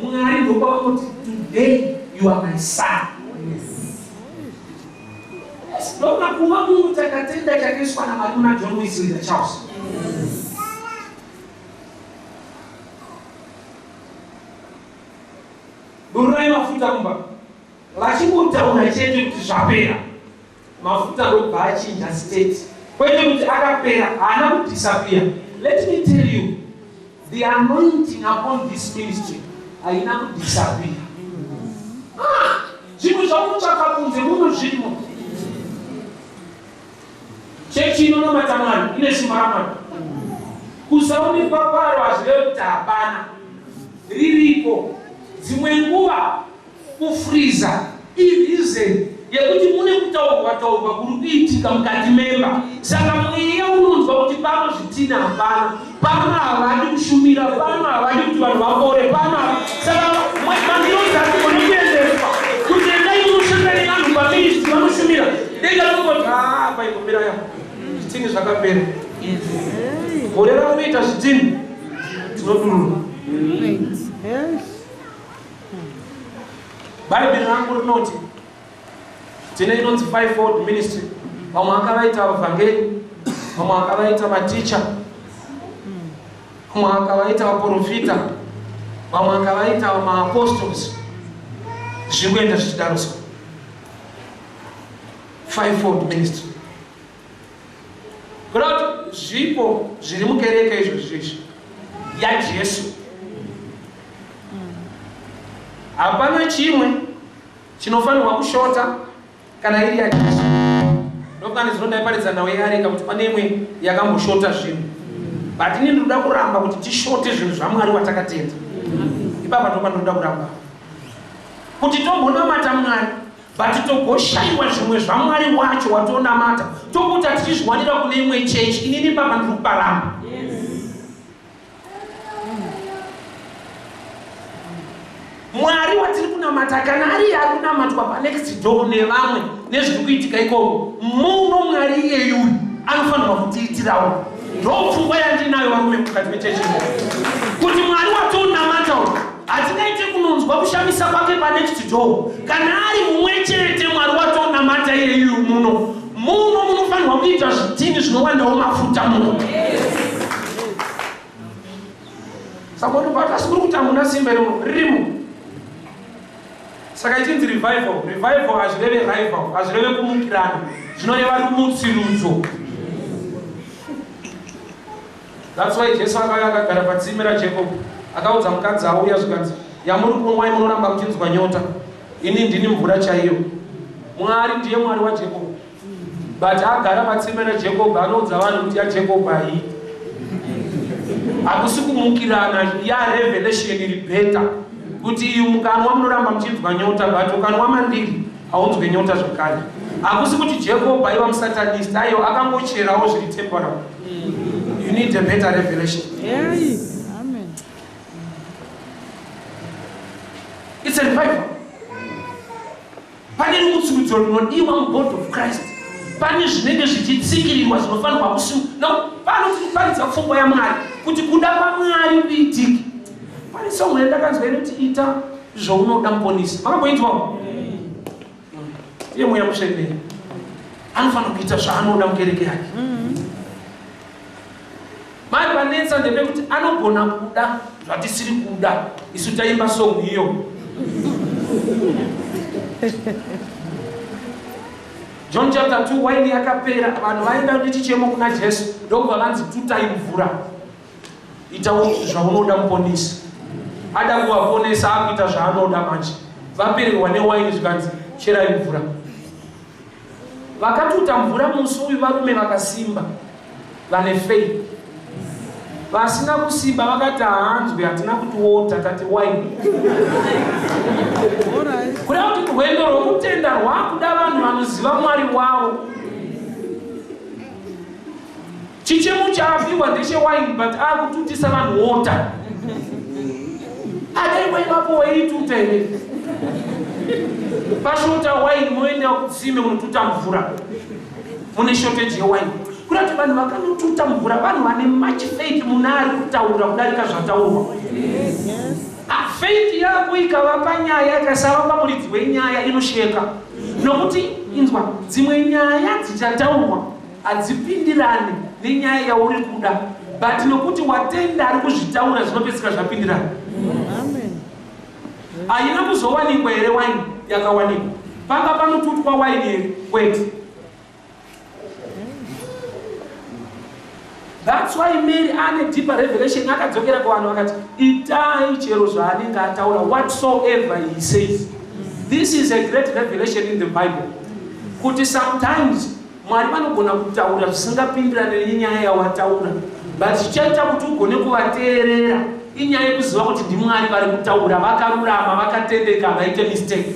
Mwari ndopavakoti today you are my son. Ndokuda kuva munhu takatenda chakaiswa naMwari muna John Wesley Charles. Durai mafuta mumba. Lachimutaura chete kuti zvapera. Mafuta ndobva achinja state. Kwete kuti akapera haana kudisappear. Let me tell you, the anointing upon this ministry haina kudisappear. Zvinhu zvamunotsvaka kunze muno zvirimo. Chechi inonomata Mwari ine simba raMwari. Kusaonekwa kwaro hazvirevi kuti hapana. Riripo. Dzimwe nguva kufriza ireason yekuti mune kutaurwa kuri kuitika mukati memba. Saka mweya unonzwa kuti pano zvitina hapana, pano havadi kushumira, pano havadi kuti vanhu vapore, pano. Saka mandinozati munokuendeswa kuti endai munoshanda nevanhu paministry vanoshumira. Dega rinongoti paingomira yapo zvitini zvakapera. gore raunoita zvitini tinodurura. Yes. Bhaibheri rangu rinoti tine inonzi fivefold ministry. Vamwe akavaita vavhangeri, vamwe akavaita maticha, vamwe akavaita vaprofita, vamwe akavaita maapostles. Zvikuenda zvichidaroswa. Fivefold ministry. Kuti zvipo zviri mukereke izvozvi yaJesu. Hapana chimwe chinofanirwa kushota kana iri yaJesu. Ndokani zvinodaiparidza nawo yareka kuti pane imwe yakamboshota zvinhu. But ini ndinoda kuramba kuti tishote zvinhu zvaMwari watakatenda. Ipapa ndo panoda kuramba. Kuti tombonamata Mwari, but togoshayiwa zvimwe zvaMwari wacho watonamata, tokuta tichizviwanira kune imwe chechi. Inini papa ndiri kuparamba. Mwari watiri kunamata kana ari ari kunamatwa panext door nevamwe nezviri kuitika ikoko, muno Mwari iyeyu anofanirwa kutiitirawo. Ndopfungwa yandinayo varume mukati mechechi kuti Mwari watonamata hatingaite kunonzwa kushamisa kwake panext door. Kana ari mumwe chete Mwari watonamata iyeyu muno munofanirwa kuita zvitini zvinowandawo mafuta muno. Saka ndopata sikuri kuti hamuna simba ririmo. Saka ichinzi revival. Revival hazvireve rival, hazvireve kumukirana, zvinoreva rumutsirudzo. That's why Jesu akagara patsime raJacob akaudza mukadzi auya zvikanzi, yamuri kunwai munoramba kuchinzwa nyota, ini ndini mvura chaiyo. Mwari ndiye Mwari waJacob. But agara patsime raJacob anoudza vanhu kuti yaJacob hai. Hakusi kumukirana, yarevelation iri beta. Kuti iyo mukanwa munoramba muchinzwa nyota, but ukanwa mandiri haunzwe nyota zvakare. Hakusi kuti Jacob aiva musatanist, aiyo akangocherawo zviri temporal. You need a better revelation. Yes. Amen. It's a revival. Pane rumutsirudzo runodiwa mubody of Christ. Pane zvinenge zvichitsikirirwa zvinofanirwa kusimuka. Pano tinofanidza pfungwa yaMwari kuti kuda kwaMwari kuitike. Pane somwe ndakanzwa inoti ita zvaunoda muponesi. Makamboitwawo? Iye mweya musvene anofanira kuita zvaanoda mukereke yake. Mari panetsa ndepekuti anogona kuda zvatisiri kuda. Isu taimba song iyo. John chapter 2 waini yakapera, vanhu vaenda nechichemo kuna Jesu, ndokubva vanzi tutai mvura. Itawo zvaunoda muponesi. Ada kuvaponesa akuita zvaanoda manje. Vapererwa newaini zvikanzi cherai mvura. Vakatuta mvura musi uyu varume vakasimba, vane faith. Vasina kusimba vakati hanzwe hatina kuti water tati wine. Kuda kuti rwendo rwokutenda rwakuda vanhu vanoziva Mwari wavo. Chichemo chaapiwa ndechewine but akututisa vanhu water. Adaiwa ipapo waituta here. Pashota wine moenda kutsime munotuta mvura. Mune shortage yewine. Kuda kuti vanhu vakanotuta mvura vanhu vane much faith munari kutaura kudarika zvataurwa. Faith yako ikavapa nyaya ikasava pamuridzi wenyaya inosheka. Nokuti inzwa dzimwe nyaya dzichataurwa hadzipindirane nenyaya yauri kuda, but nokuti watenda ari kuzvitaura zvinopedzisira zvapindirana. Haina kuzowanikwa here waini yakawanikwa. Panga panotutwa waini here kwete. That's why Mary ane deeper revelation akadzokera kuvanhu akati itai chero zvaanenge ataura, whatsoever he says. This is a great revelation in the Bible. Kuti sometimes Mwari vanogona kutaura zvisingapindirane nenyaya yawataura, but chichaita kuti ugone kuvateerera inyaya yekuziva kuti ndiMwari vari kutaura, vakarurama, vakatendeka, vaite mistake.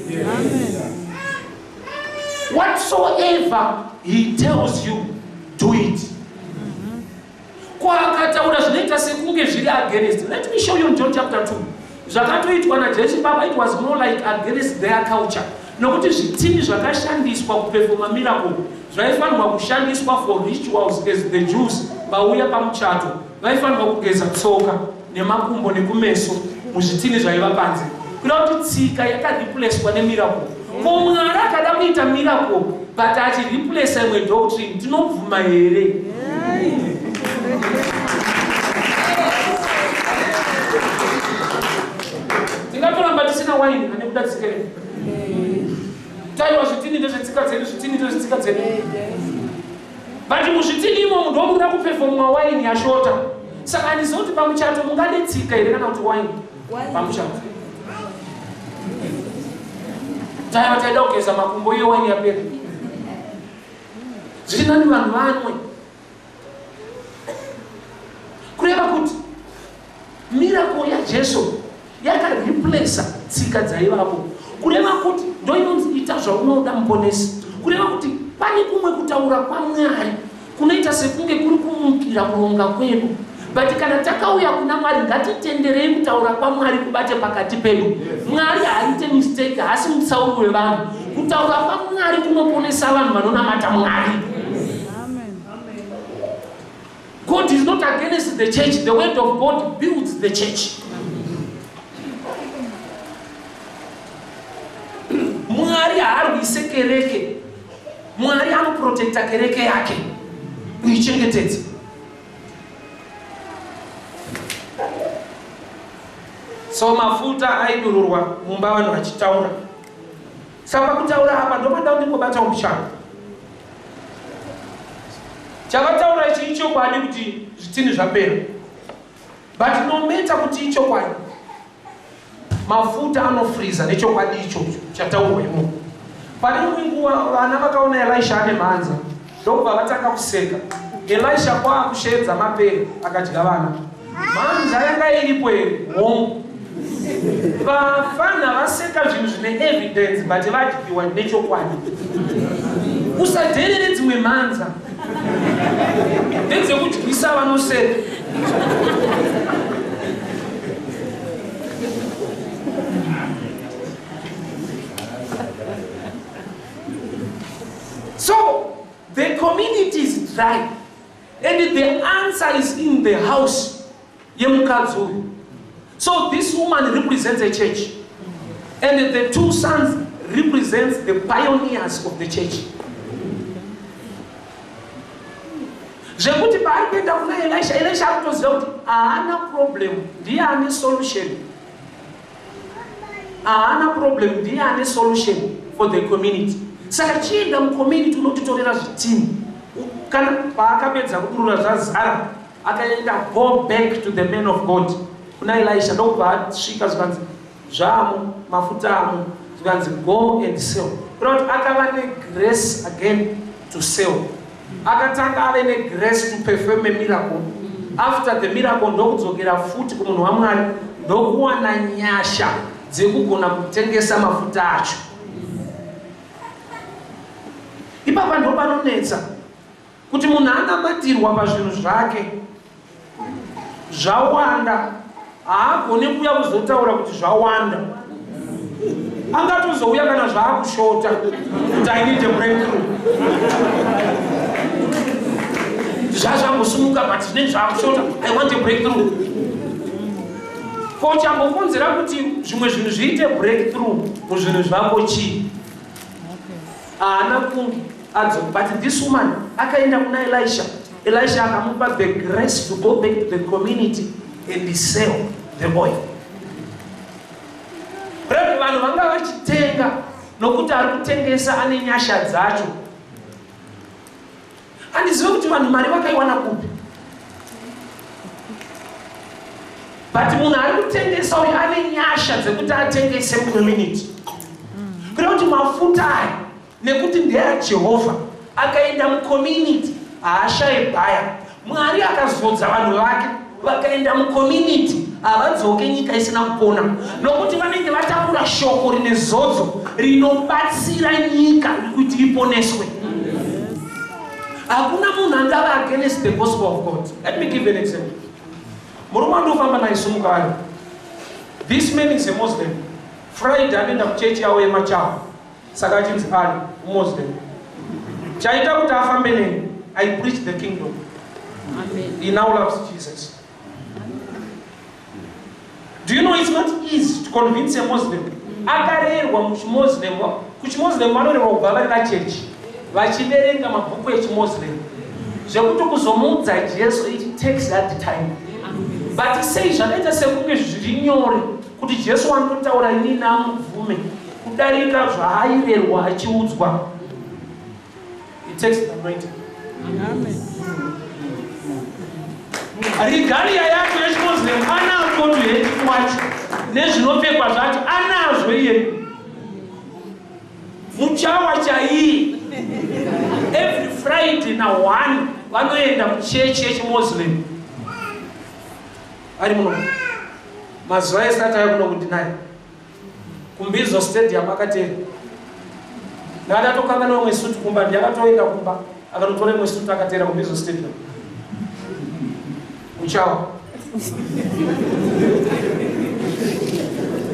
Whatsoever he tells you, do it. Kwakataura zvinoita sekunge zviri against. Let me show you in John chapter 2. Zvakatoitwa naJesu Baba, it was more like against their culture. Nokuti zvitini zvakashandiswa kuperforma miracle zvaifanirwa kushandiswa for rituals as the Jews vauya pamuchato vaifanirwa kugeza tsoka nemakumbo nekumeso muzvitini zvaiva panze kuda kuti tsika yakaripleswa nemiracle. Ko Mwari akada kuita miracle but achiriplesa imwe doctrine, tinobvuma here? Tingatoramba tisina waini ane kuda tsika yedu? Taiwa zvitini ndezvetsika dzedu, zvitini ndezvetsika dzedu. But muzvitini imo munhu ndomuda kupefomwa waini yashota. Saka handizoti pamuchato mungade tsika here kana kuti waini pamuchato. Taiwa taida kugeza makumbo iyo waini yapera. Zviri nani vanhu vanwe. Kureva kuti miracle yaJesu yakariplesa tsika dzaivapo. Kureva kuti ndo inonzi ita zvaunoda muponesi. Kureva kuti pane kumwe kutaura kwaMwari kunoita sekunge kuri kumukira kuronga kwedu. But kana takauya kuna Mwari ngatitenderei kutaura kwaMwari kubate pakati pedu. Mwari haaite mistake, haasi mutsauro wevanhu. Kutaura kwaMwari kunoponesa vanhu vanonamata Mwari. God is not against the church. The word of God builds the church. Mwari haarwise kereke. Mwari anoprotecta kereke yake kuichengetedza. So mafuta aidururwa mumba vanhu vachitaura. Saka kutaura apa ndomada ndingobata mushando. Chavataura ichi ichokwadi kuti zvitini zvapera. But no matter kuti ichokwadi, mafuta anofriza nechokwadi ichocho chataurwa imo. Pane nguva vana vakaona Elisha ane mhanza, ndokubva vatanga kuseka. Elisha kwaakushedza mapere akadya vana. Mhanza yanga iripo here, hongu. Vafana vaseka zvinhu zvine evidence but vadyiwa nechokwadi. Usadherere dzimwe mhanza ndedzekudyisa vanoseka. So the community is dry and the answer is in the house yemukadzi uyu. So this woman represents a church and the two sons represents the pioneers of the church. Zvekuti paari kuenda kuna Elisha akutoziva kuti haana problem, ndiye ane solution. Haana problem, ndiye ane solution for the community. Saka chienda mucommunity unotitorera zvitini. Kana paakapedza kudurura zvazara, akaenda go back to the man of God. Kuna Elisha ndokubva asvika zvikanzi zvamo mafuta amo, zvikanzi go and sell. Kuti akava negrace again to sell. Akatanga ave negrace to perform a miracle. After the miracle ndokudzokera futi kumunhu waMwari ndokuwana nyasha dzekugona kutengesa mafuta acho. Ipapa ndo panonetsa kuti munhu anamatirwa pazvinhu zvake zvawanda, haagone kuuya kuzotaura kuti zvawanda. Angatozouya kana zvaakushota kuti I need a breakthrough. Zvazvambosumuka but zvine zvaakushota, I want a breakthrough. Ko chambokonzera kuti zvimwe zvinhu zviite breakthrough muzvinhu zvako chii? Haana kunge adzoka. But this woman akaenda kuna Elisha. Elisha akamupa the grace to go back to the community and sell the oil. Refu vanhu vanga vachitenga nokuti ari kutengesa ane nyasha dzacho. Handizivi kuti vanhu mari vakaiwana kupi. But munhu ari kutengesa uyu ane nyasha dzekuti atengese community. Kuda kuti mafuta aya nekuti ndeyaJehovha akaenda mucommunity haashaibhaya. Mwari akazodza vanhu vake vakaenda mucommunity havadzoke nyika isina kupona, nokuti vanenge vatakura shoko rine zodzo rinobatsira nyika kuti iponeswe. Hakuna munhu angava against the gospel of God. Let me give an example. Murume andofamba naisumuka ari. This man is a Muslim. Friday anoenda kuchechi yawo yemachawa. Saka achinzi ari Muslim. Chaita kuti afambe neni, I preach the kingdom. Amen. He now loves Jesus. it's not easy to convince a Muslim. Akarerwa muchimuslim, kuchimuslim vanorerwa kubva vari vachechi vachiverenga mabhuku echimuslim zvekuti kuzomudza Jesu, it takes that time. But sei zvakaita sekunge zviri nyore kuti Jesu wanotaura ini namubvume kudarika zvaairerwa achiudzwa. It takes the anointing. Amen. Rigaria yacho yechimuslim anakotu yechiwacho nezvinopfekwa zvacho anazvo iye muchawa chaiyi. Every Friday na 1 vanoenda muchechi yechimuslim ari muno. Mazuva esati aya kuno kudinai kumbizo stadium akatera ndadatokanga nomwe suti kumba ndakatoenda kumba akanotora imwe suti akatera kumbizo stadium muchawa.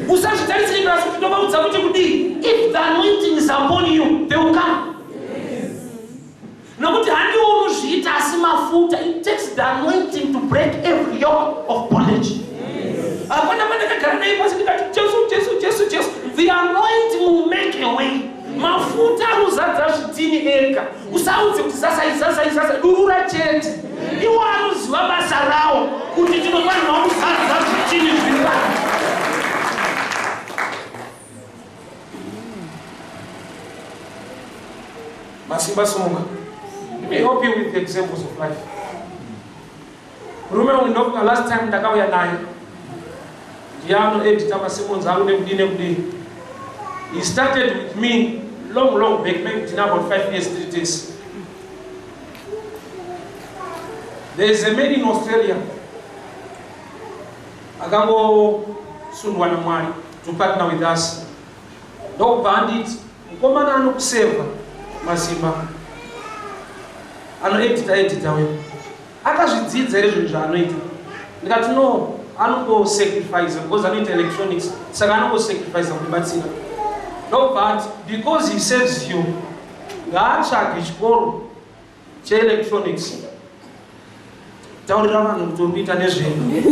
Usazvitarisira kuti ndovaudza kuti kudii, if the anointing is upon you they will come. Nokuti handiwo unozviita asi mafuta. It takes the anointing to break every yoke of bondage. Apana pandakagara naye pasi ndikati Jesu. The anointing will make a way. Mafuta anozadza zvitini ega. Usaudze kuti sasa durura chete. Iwo anoziva basa rawo kuti tinofanirwa kuzadza zvitini zviri pano. Masimba Songa. Let me help you with the examples of life. Remember when last time ndakauya naye ndiano editor Simons aune kudini. He started with me long back, maybe about 5 years, 3 days. There is a man in Australia. Agango sundwa na mwari to partner with us. Dog bandit ukomana anokuseva Masimba. Anoedita wewe. Akazvidzidza izvo zvaanoita. Ndikati no, anongo sacrifice because anoita electronics. Saka anongo sacrifice kubatsira. No, but because he saves you, ngaatsvage chikoro cheelectronics. Taurira vanhu kuti urikuita nezvenyu.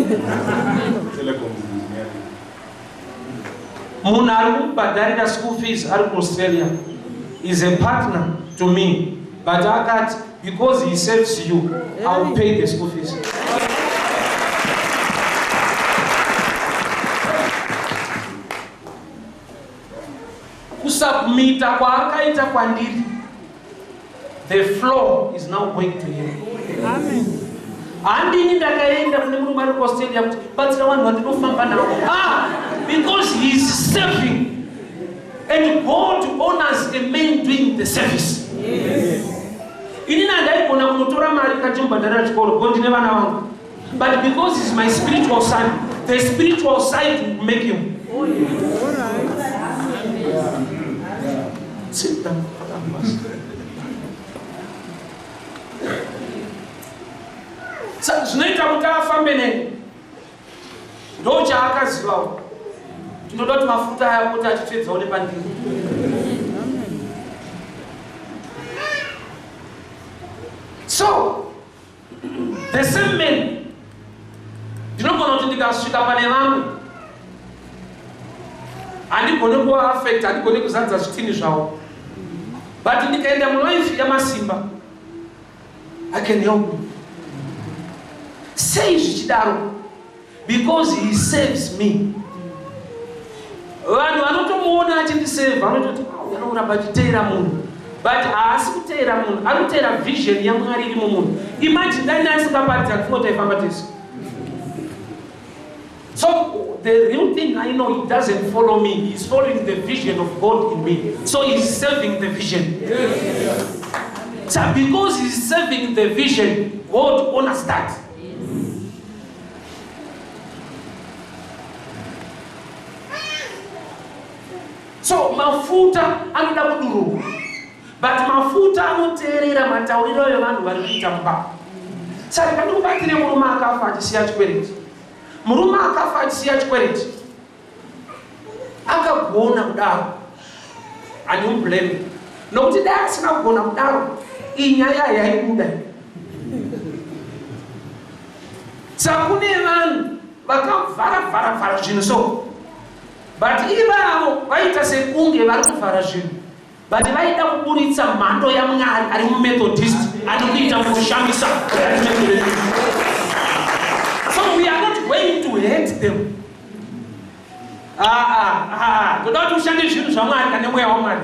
Munhu ari kubhadharira school fees ari kuAustralia is a partner to me, but akati because he saves you, I will pay the school fees. Kusubmita kwaakaita kwandiri, the flow is now going to him. Amen. Handini ndakaenda kune murume ari kuAustralia kuti batsira vanhu vandinofamba navo. Because he is serving. And God honors a man doing the service. Ini nandaigona kunotora mari kachimubhadharira chikoro God ndine vana vangu. But because he's my spiritual son, the spiritual side will make him. All right. Sit down. Zvinoita kuti afambe neni ndo chaakazivawo. Tinoda kuti mafuta aya kuti achipedzawo nepandiri. So the same man ndinogona kuti ndikasvika pane vamwe handigone kuaffect, handigone kuzadza zvitini zvavo, but ndikaenda mulife yaMasimba I can help you. Sei zvichidaro because he saves me. Vanhu vanotomuona achindiseva vanototi unoramba achiteera munhu, but haasi kuteera munhu, ari kuteera vision yaMwari iri mumunhu. Imagine dani asingaparidza kuti ifamba tese. So the real thing I know, he doesn't follow me, he's following the vision of God in me. So he's serving the vision. So because he's serving the vision, God honors that. So mafuta anoda kudururwa, but mafuta anoteerera matauriro evanhu vari kuita mba. Saka ndikubatire murume akafa achisiya chikwereti. Murume akafa achisiya chikwereti akagona kudaro, handimublame, nokuti dai asina kugona kudaro iyi nyaya yaibuda. Saka kune vanhu vakavhara zvinhu so, but ivavo vaita sekunge vari kuvhara zvinhu, but vaida kuburitsa mhando yaMwari ari mumethodist anokuita mukushamisa. So we are not going to hate them. Toda kuti ushande zvinhu zvaMwari kana mweya waMwari.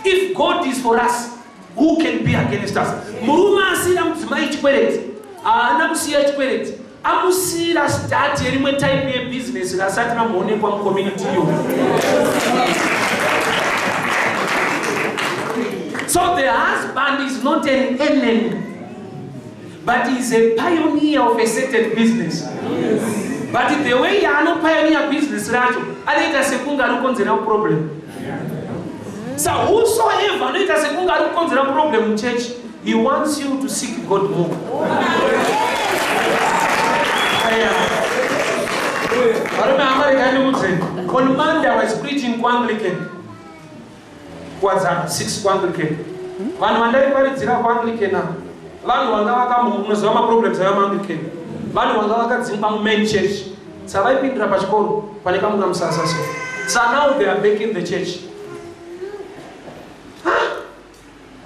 If God is for us, who can be against us? Murume asira mudzimai chikwereti, haana kusiya chikwereti, amusira start yerimwe type yebusiness rasati ramuonekwa mucommunity iyo. So the husband is not an enemy, but he is a pioneer of a certain business. But the way you are pioneer business, anoita sekunge anokonzera problem. So whosoever anoita sekunge anokonzera problem in church, he wants you to seek God more. On Monday I was preaching to Anglican. What's that? 6 Anglican. Vanhu vandaiparadzira kuAnglican, vanhu vanga vakamunozwa maproblems avaAnglican, vanhu vanga vakadzingwa mumain church, savaipindira pachikoro pane kamuna musasa so. So now they are back in the church.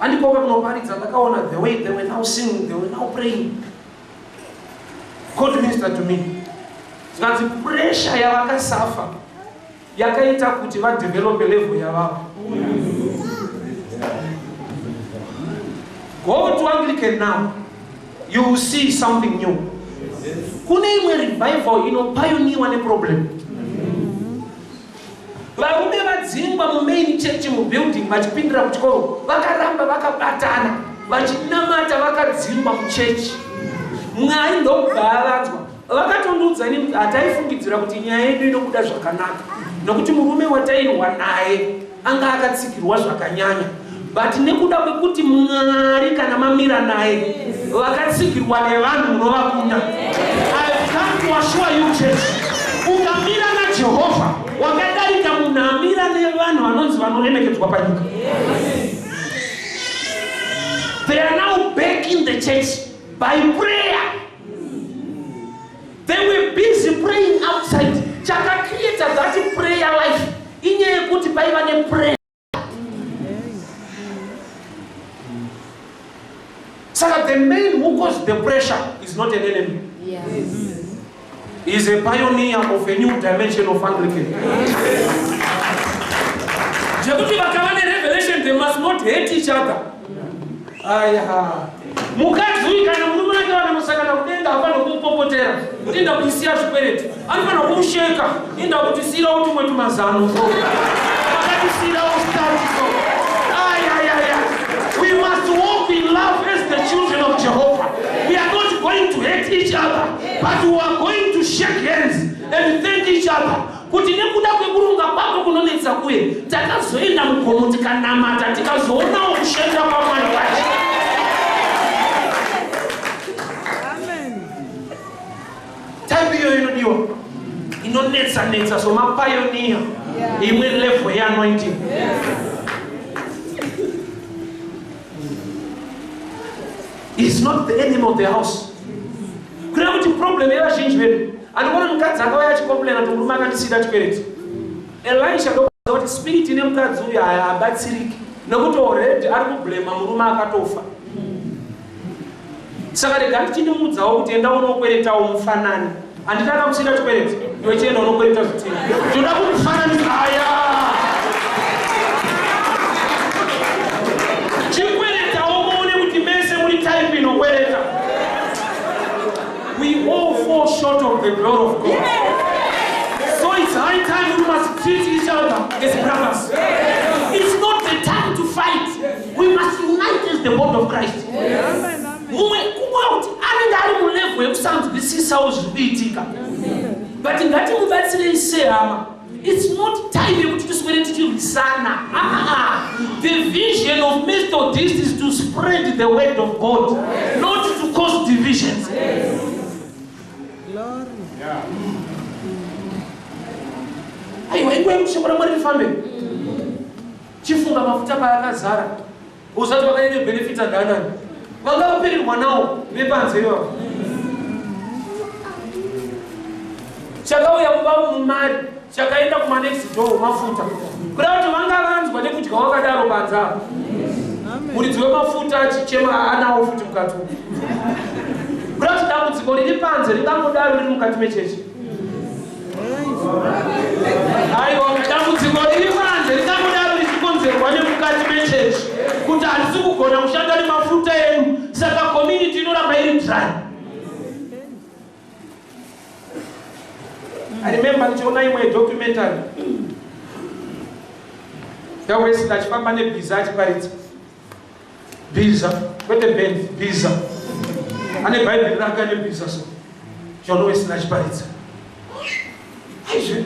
Andikoka kunoparidza ndakaona the way they were now singing, they were now praying. God ministered to me. Zvanzi pressure yavakasafa yakaita kuti vadevelop level yavavo. Go to Anglican now, you will see something new. Kune imwe revival inopioneerwa neproblem. Varume vadzingwa mumain church mubuilding vachipindira kuchikoro vakaramba vakabatana vachinamata vakadzingwa muchechi. Mwari ndobvavanzwa vakatondoudza nekuti hataifungidzira kuti nyaya yedu inobuda zvakanaka, nokuti murume watairwa naye anga akatsikirwa zvakanyanya, but nekuda kwekuti Mwari kana mamira naye vakatsikirwa nevanhu munovakunda. I've come to assure you church, ukamira naJehovha wakadarika munhu amira nevanhu vanonzi vanoremekedzwa panyika. They are now back in the church by prayer. They were busy praying outside. Chaka created that prayer life. Inyaya kuti paiva neprayer. So the man who caused the pressure is not an enemy. Yes. He is a pioneer of a new dimension of Anglican. Jekuti vakavane revelation, they must not hate each other. Mukadzi kana murume wake vanamusakana kudenga hapana kumupopotera kuti inda kutisiya zvikwereti, anofana kumusheka inda kutisira utumwe tumazano vakatisira ustatiso. We must walk in love as the children of Jehovah. We are not going to hate each other, but we are going to shake hands and thank each other. Kuti nekuda kwekurunga kwako kunonetsa kuye takazoenda mugomo tikanamata tikazoonawo kushanda kwamwari wacho. Type hiyo inodiwa inonetsa so mapioneer imwe level ya anointing. He's not the enemy of the house. Kuna kuti problem yavazhinji vedu. Andikuona mukadzi akauya achicomplaina kuti murume akandisira chikwereti. Elisha ndokuziva kuti spirit ine mukadzi uyu habatsiriki nokuti already ari kublema murume akatofa. Saka rega ndichindimudzawo kuti enda unokweretawo mufanani. Handitaka kusira chikwereti, iwe chienda unokwereta zvitini. Ndoda kumufananisa aya. Chikweretawo muone kuti mese muri type inokwereta. We all fall short of the glory of God. So it's high time we must treat each other as brothers. It's not the time to fight. We must unite as the body of Christ. But in that it's not time to swear to sana. The vision of Methodist is to spread the word of God, not to cause divisions. Aiwa mshobora mwari fambe. Chifunga mafuta pakazara. Usati vakaine benefits aganani. Vanga vaperirwa nawo vepanze iwapo. mumari chakaenda kuma next door mafuta kuda kuti vanga vanzwa nekudya wakadaro banza muridzi wemafuta achichema anawo futi mukati kuda kuti dambudziko riri panze ringangodaro riri mukati mechechi aiwa dambudziko riri panze ringangodaro richikonzerwa nemukati mechechi kuti handisi kugona kushanda nemafuta enyu saka community inoramba iri dry. I remember ndichiona imwe documentary yaWesley achifamba nebhiza achiparidza bhiza kwete band bhiza ane bhaibheri rake ane bhiza so John Wesley achiparidza aizve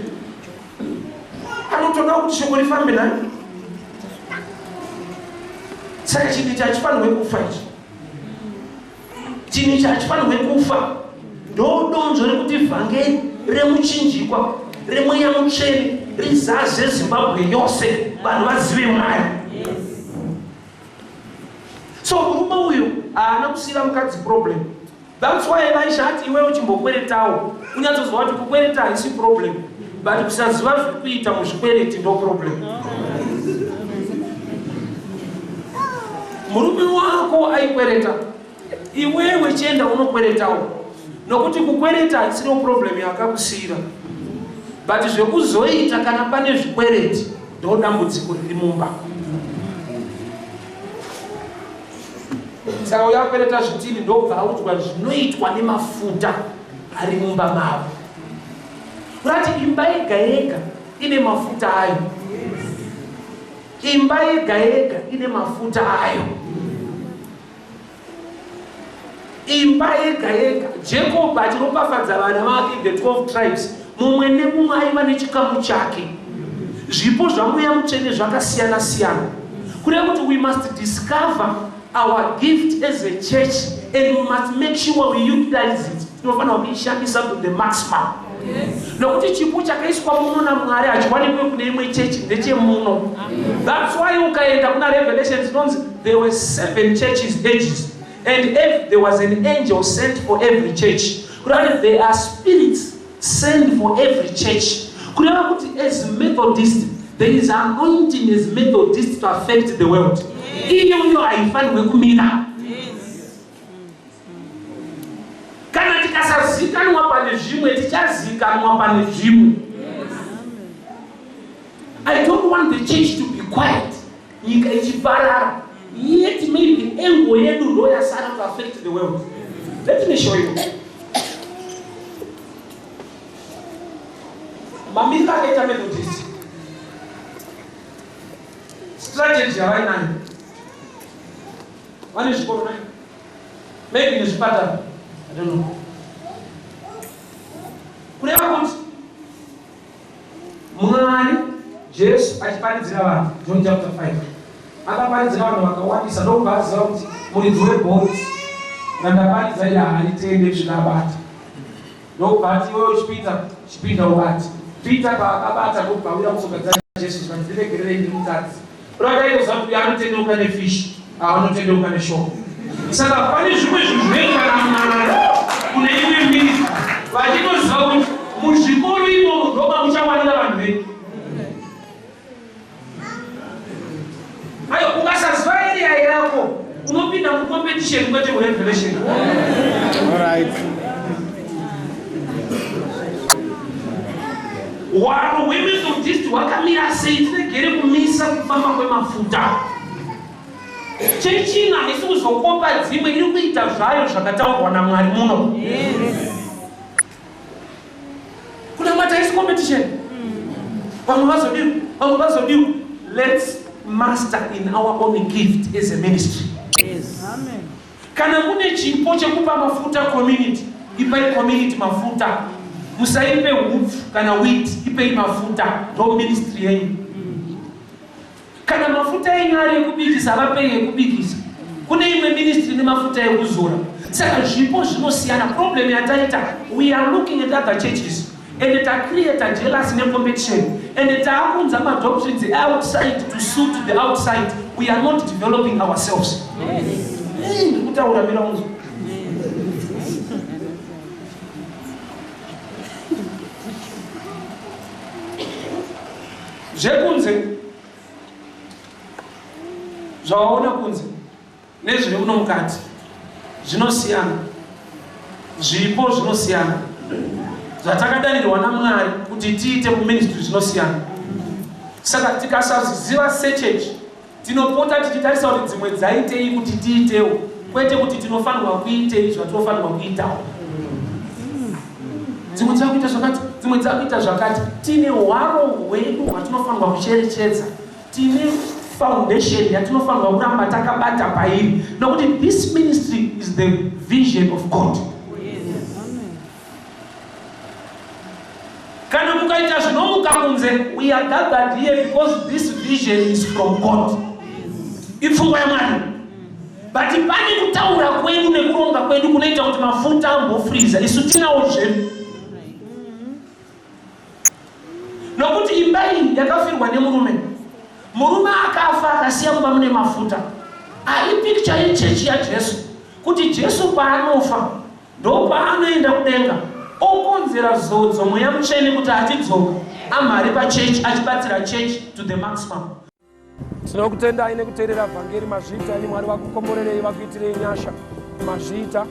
anotoda kuti shoko rifambe nayo saka chinhu chachifanirwe kufa ichi chinhu chachifanirwe kufa ndodonzvo rekuti vhangeri remuchinjikwa remweya mutsvene rizaze Zimbabwe yose vanhu vazive Mwari. So murume uyu haana kusiyira mukadzi problem. That's why Elisha ati iwewe chimbokweretawo unyatsozwa kuti kukwereta haisi problem but kusaziva zviri kuita muzvikwereti ndo problem. Murume wako aikwereta iwewe chienda unokweretawo nokuti kukwereta haisiro problem yakakusiyira but zvekuzoita kana pane zvikwereti ndo dambudziko riri mumba. Saka uyakwereta zvitini ndobva audzwa zvinoitwa nemafuta ari mumba mavo. Kurati imba yega yega ine mafuta ayo. Imba yega yega ine mafuta ayo. Imba yega yega Jacob achiropafadza vana vake the 12 tribes mumwe nemumwe aiva nechikamu chake. Zvipo zvamweya mutsvene zvakasiyana siyana. Kureva kuti we must discover our gift as a church and we must make sure we utilize it. Tinofanira kuishandisa to the maximum. Nokuti chipo chakaiswa muno naMwari hachiwanikwe kune imwe chechi ndechemuno. That's why ukaenda kuna Revelation zinonzi there were 7 churches ages and there was an angel sent for every church. Kureva there are spirits sent for every church. Kureva kuti as Methodist there is anointing as Methodist to affect the world. Iyo haifanirwe kumira. Kana tikasazikanwa pane zvimwe tichazikanwa pane zvimwe. I don't want the church to be quiet. Nyika ichiparara. Yet maybe engo yedu ndo yasara to affect the world. Let me show you. Mamika akaita Methodist. Strategy yavainayo. One is for nine. Maybe it's better. I don't know. Kureva kuti Mwari Jesu achiparidzira vanhu John chapter 5. Akaparidzira vanhu vakawandisa ndobva aziva kuti muridzi webhoti randaparidza iri haritende zvinabata. Ndobva ati iwewe chipinda ukati. Peter paakabata ndobva auya kuzogadzira Jesu kuti ndiregererei ndimutadzi. Urakaitoziva kuti anotendeuka nefishi. Anotendeuka neshoko. Saka pane zvimwe zvinoitwa naMwari kune imwe ministry vachinoziva kuti muzvikoro imomo ndoba muchawanira vanhu vedu. Ayo ukasaziva area yako unopinda mucompetition kwete murevelation. Alright. Waro weMethodist wakamira sei tiregere kumisa kufamba kwemafuta. Chechi ina haisi kuzokopa dzimwe iri kuita zvayo zvakataurwa naMwari muno. Kuna mata haisi competition. Vamwe vazodiwa. Let's master in our own gift as a ministry. Yes. Amen. Kana mune chipo chekupa mafuta community, ipai community mafuta. Musaipe hupfu kana wheat, ipei mafuta ndo ministry yenyu. Kana mafuta yenyu ari ekubikisa vapei ekubikisa. Kune imwe ministry nemafuta ekuzora. Saka zvipo zvinosiyana. Problem yataita, we are looking at other churches and ta create a jealousy and competition and taakunza madoctrines outside to suit the outside. We are not developing ourselves. Yes. Kutaura mirangu. zvekunze zvawaona kunze nezviri muno mukati zvinosiyana, zvipo zvinosiyana, zvatakadanirwa naMwari kuti tiite muministry zvinosiyana. Saka tikasaziva sechechi tinopota tichitarisa kuti dzimwe dzaitei kuti tiitewo, kwete kuti tinofanirwa kuitei zvatinofanirwa kuitawo. Dzimwe dzakuita zvakati, dzimwe dzakuita zvakati. Tine hwaro hwedu hwatinofanirwa kucherechedza, tine foundation yatinofanirwa kuramba takabata pairi, nokuti this ministry is the vision of God. Kana mukaita zvinomuka kunze, we are gathered here because this vision is from God. Ipfungwa yaMwari. But pane kutaura kwedu nekuronga kwedu kunoita kuti mafuta ambofriza, isu tinawo zvedu. Nokuti imba iyi yakafirwa nemurume. Murume akafa akasiya mumba mune mafuta. Ari picture yechechi yaJesu. Kuti Jesu paanofa ndo paanoenda kudenga. Okonzera zodzo mweya mutsvene kuti atidzoka amhari pachechi achibatsira chechi to the maximum. Tinokutendai nekuteerera vhangeri. Mazviita ini Mwari vakukomborerei, vakuitirei nyasha. Mazviita